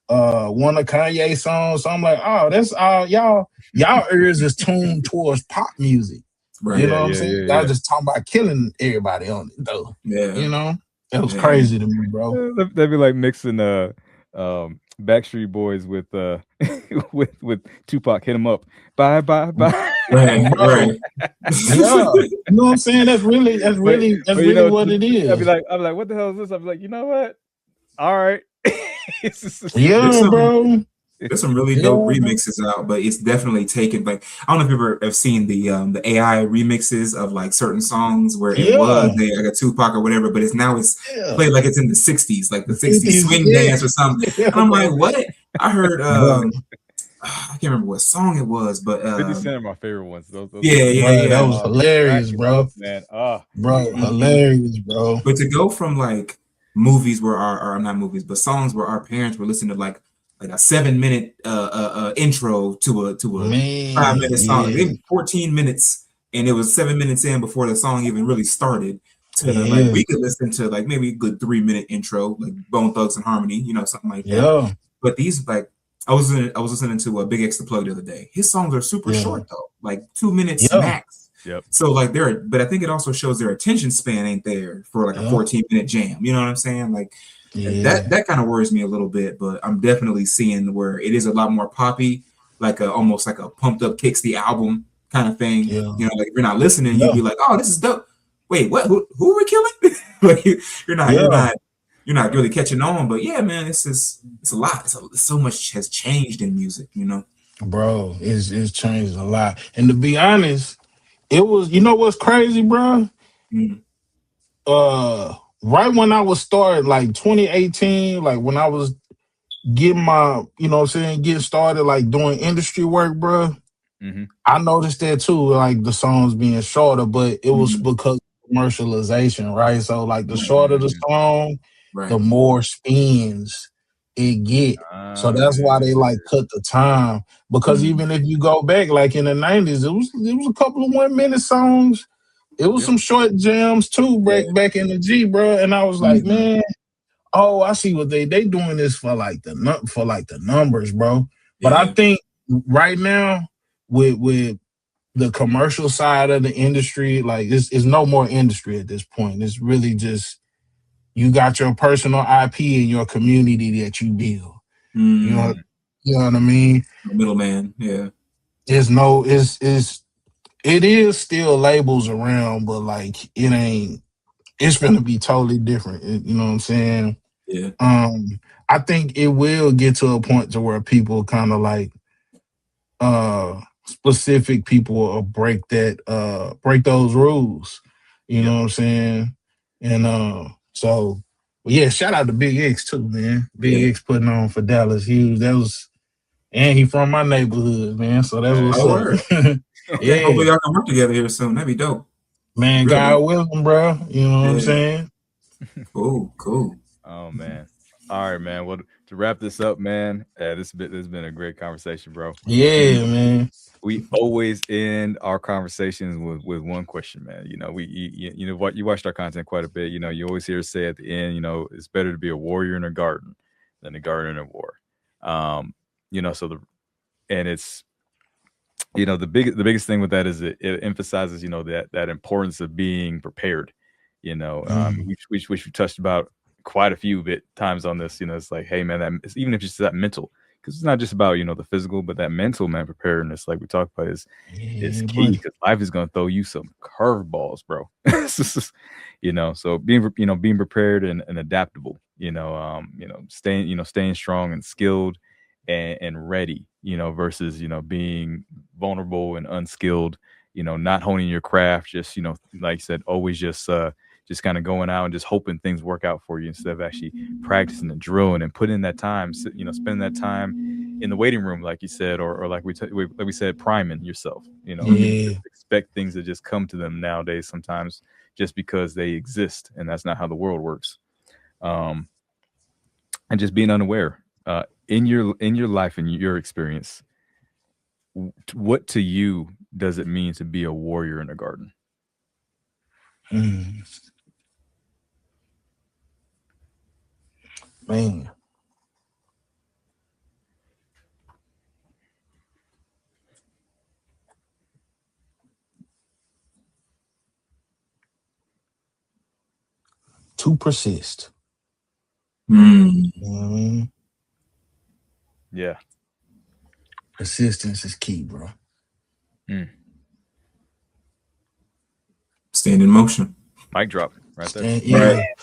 one of Kanye's songs. So I'm like, oh, that's all y'all ears is tuned towards pop music. You know what I'm saying? Y'all just talking about killing everybody on it though. You know? That was crazy to me, bro. That'd be like mixing Backstreet Boys with with Tupac. Hit him up. Bye. Right. Yeah. You know what I'm saying? That's really what it is. I'd be like, what the hell is this? I'd be like, you know what? All right. Yeah, bro. There's some really dope remixes out, but it's definitely taken like I don't know if you ever have seen the AI remixes of like certain songs where it was like a Tupac or whatever, but it's played like it's in the 60s, like the 60s swing dance or something. And I'm like, what? I heard I can't remember what song it was, but 50 Cent are my favorite ones. Those yeah. That was hilarious, bro. Man, hilarious, bro. But to go from like movies where our not movies, but songs where our parents were listening to like a 7-minute intro to a 5-minute song, maybe 14 minutes, and it was 7 minutes in before the song even really started. To like we could listen to like maybe a good 3-minute intro, like Bone Thugs and Harmony, you know, something like that. But these like I was listening to a Big X the Plug the other day. His songs are super short though, like 2 minutes max. Yep. So like but I think it also shows their attention span ain't there for like a 14-minute jam. You know what I'm saying? Like that kind of worries me a little bit, but I'm definitely seeing where it is a lot more poppy, like almost like a pumped up kicks the album kind of thing. You know, like if you're not listening, you'd be like, oh, this is dope. Wait, what? Who are we killing? Like you're not really catching on. But yeah, man, it's a lot. So much has changed in music, you know. Bro, it's changed a lot. And to be honest, it was, you know what's crazy, bro? Right when I was started, like 2018, like when I was getting my, you know what I'm saying, getting started, like doing industry work, bro. I noticed that too, like the songs being shorter, but it was because of commercialization, right? So like the shorter the song, the more spins it get. So that's why they like cut the time. Because even if you go back, like in the 90s, it was a couple of 1-minute songs. It was some short jams too, back in the G, bro. And I was like, man, oh, I see what they doing this for like the numbers, bro. But I think right now with the commercial side of the industry, like it's no more industry at this point. It's really just you got your personal IP in your community that you build. You know what I mean? Middleman, yeah. It is still labels around, but like it's gonna be totally different. You know what I'm saying? Yeah. I think it will get to a point to where people kind of like specific people will break those rules. You know what I'm saying? And so yeah, shout out to Big X too, man. Big X putting on for Dallas Hughes. And he from my neighborhood, man. So that's what's up. Okay, hopefully y'all can work together here soon. That'd be dope. Man, God willing, bro. You know what I'm saying? Cool. Oh man. All right, man. Well, to wrap this up, man, this has been a great conversation, bro. Yeah, man. We always end our conversations with one question, man. You know, you know what, you watched our content quite a bit. You know, you always hear us say at the end, you know, it's better to be a warrior in a garden than a garden in a war. You know, it's, you know, the biggest thing with that is it emphasizes, you know, that importance of being prepared. You know, which we touched about quite a few times on this. You know, it's like, hey man, even if it's that mental, because it's not just about, you know, the physical, but that mental, man, preparedness, like we talked about, is key, because life is going to throw you some curveballs, bro. You know, so being prepared and adaptable, staying strong and skilled and ready, you know, versus, you know, being vulnerable and unskilled, you know, not honing your craft, just, you know, like you said, always just kind of going out and just hoping things work out for you, instead of actually practicing and drilling and putting in that time, you know, spending that time in the waiting room, like you said, or like we said, priming yourself, you know. Expect things to just come to them nowadays sometimes just because they exist, and that's not how the world works. And just being unaware in your life and your experience, what to you does it mean to be a warrior in a garden? Man. To persist. You know what I mean? Yeah. Persistence is key, bro. Stand in motion. Mic drop right there.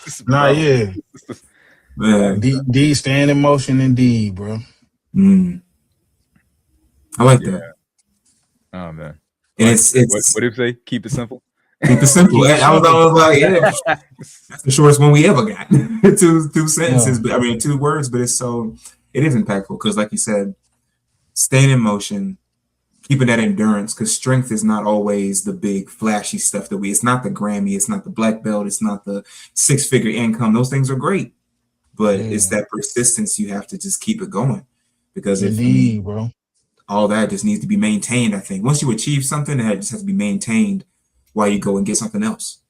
D stand in motion indeed, bro. I like that. Oh man. And Like, it's what do you say? Keep it simple. keep it simple. I was like, yeah, that's the shortest one we ever got. two sentences, but I mean 2 words, but it is impactful because, like you said, staying in motion, keeping that endurance, because strength is not always the big flashy stuff that it's not the Grammy, it's not the black belt, it's not the 6-figure income. Those things are great, but it's that persistence. You have to just keep it going, because bro, all that just needs to be maintained. I think once you achieve something, it just has to be maintained while you go and get something else.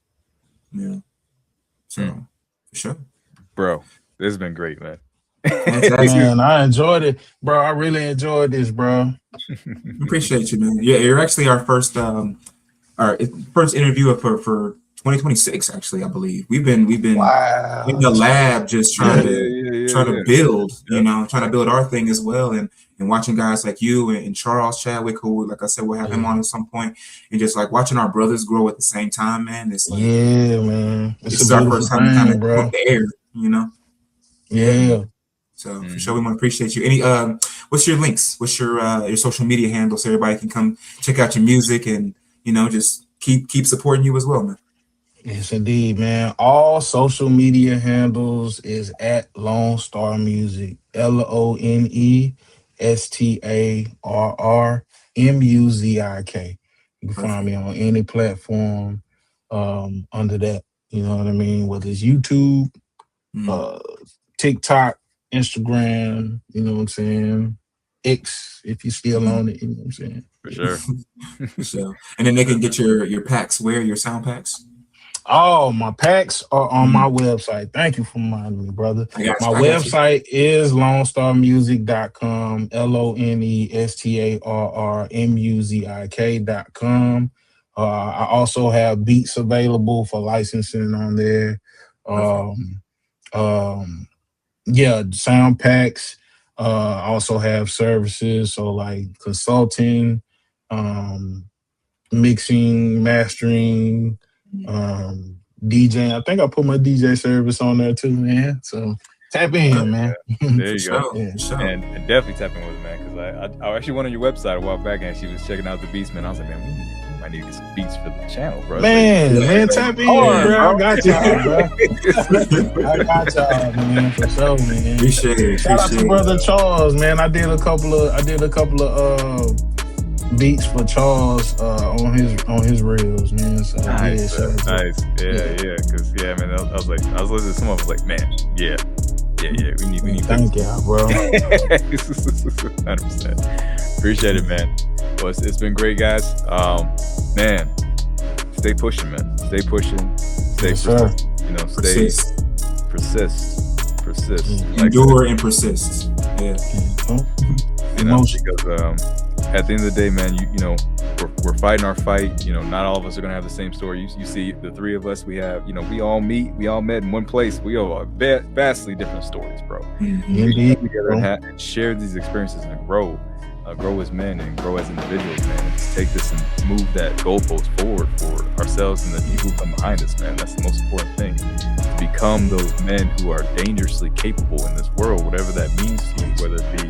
Yeah. So for sure. Bro, this has been great, man. Man, I enjoyed it, bro. I really enjoyed this, bro. Appreciate you, man. Yeah, you're actually our first interview for 2026. Actually, I believe we've been in the lab just trying to build, trying to build our thing as well, and watching guys like you and Charles Chadwick, who, like I said, we'll have him on at some point, and just like watching our brothers grow at the same time, man. It's like, man, it's our first time kind of come up the air, Yeah. So for sure, we want to appreciate you. Any what's your links? What's your social media handle so everybody can come check out your music and just keep supporting you as well, man. Yes, indeed, man. All social media handles is at LonestarrMusik. LonestarrMusik. You can find me on any platform under that. You know what I mean? Whether it's YouTube, TikTok, Instagram, you know what I'm saying? X, if you're still on it, you know what I'm saying? For sure. For sure. And then they can get your packs where? Your sound packs? Oh, my packs are on my website. Thank you for reminding me, brother. My website is LonestarrMusik.com, LonestarrMusik.com. I also have beats available for licensing on there. Sound packs. I also have services, so like consulting, mixing, mastering, DJ. I think I put my DJ service on there too, man. So tap in, man. There you go. Yeah. And definitely tap in with it, man, because I actually went on your website a while back and she was checking out the beats, man. I was like, man, we might need to get some beats for the channel, bro. Man, tap in, bro. I got y'all, bro. I got y'all, man, for sure, man. Appreciate it. Shout out to brother Charles, man. I did a couple of beats for Charles on his reels, man. So nice. Yeah. Because man, I was listening to some of them, like, man, yeah. We need. Thank y'all, bro. 100%. Appreciate it, man. Well, it's been great, guys. Man, stay pushing, man. Stay pushing. Stay persist. Endure and persist. Yeah. Because at the end of the day, man, we're fighting our fight. Not all of us are gonna have the same story. You see, the 3 of us, we all met in one place. We all have vastly different stories, bro. Indeed, together and share these experiences and grow as men and grow as individuals, man. And just take this and move that goalpost forward for ourselves and the people who come behind us, man. That's the most important thing. To become those men who are dangerously capable in this world, whatever that means to you, whether it be,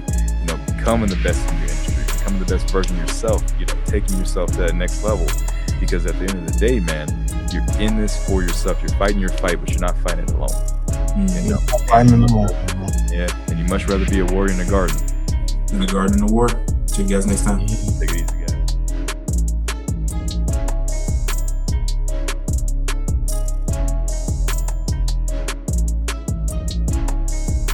becoming the best in your industry, becoming the best version of yourself, taking yourself to that next level. Because at the end of the day, man, you're in this for yourself. You're fighting your fight, but you're not fighting it alone. Fighting it alone. Yeah, and you much rather be a warrior in the garden. In the garden of war. See you guys next time. Take it easy.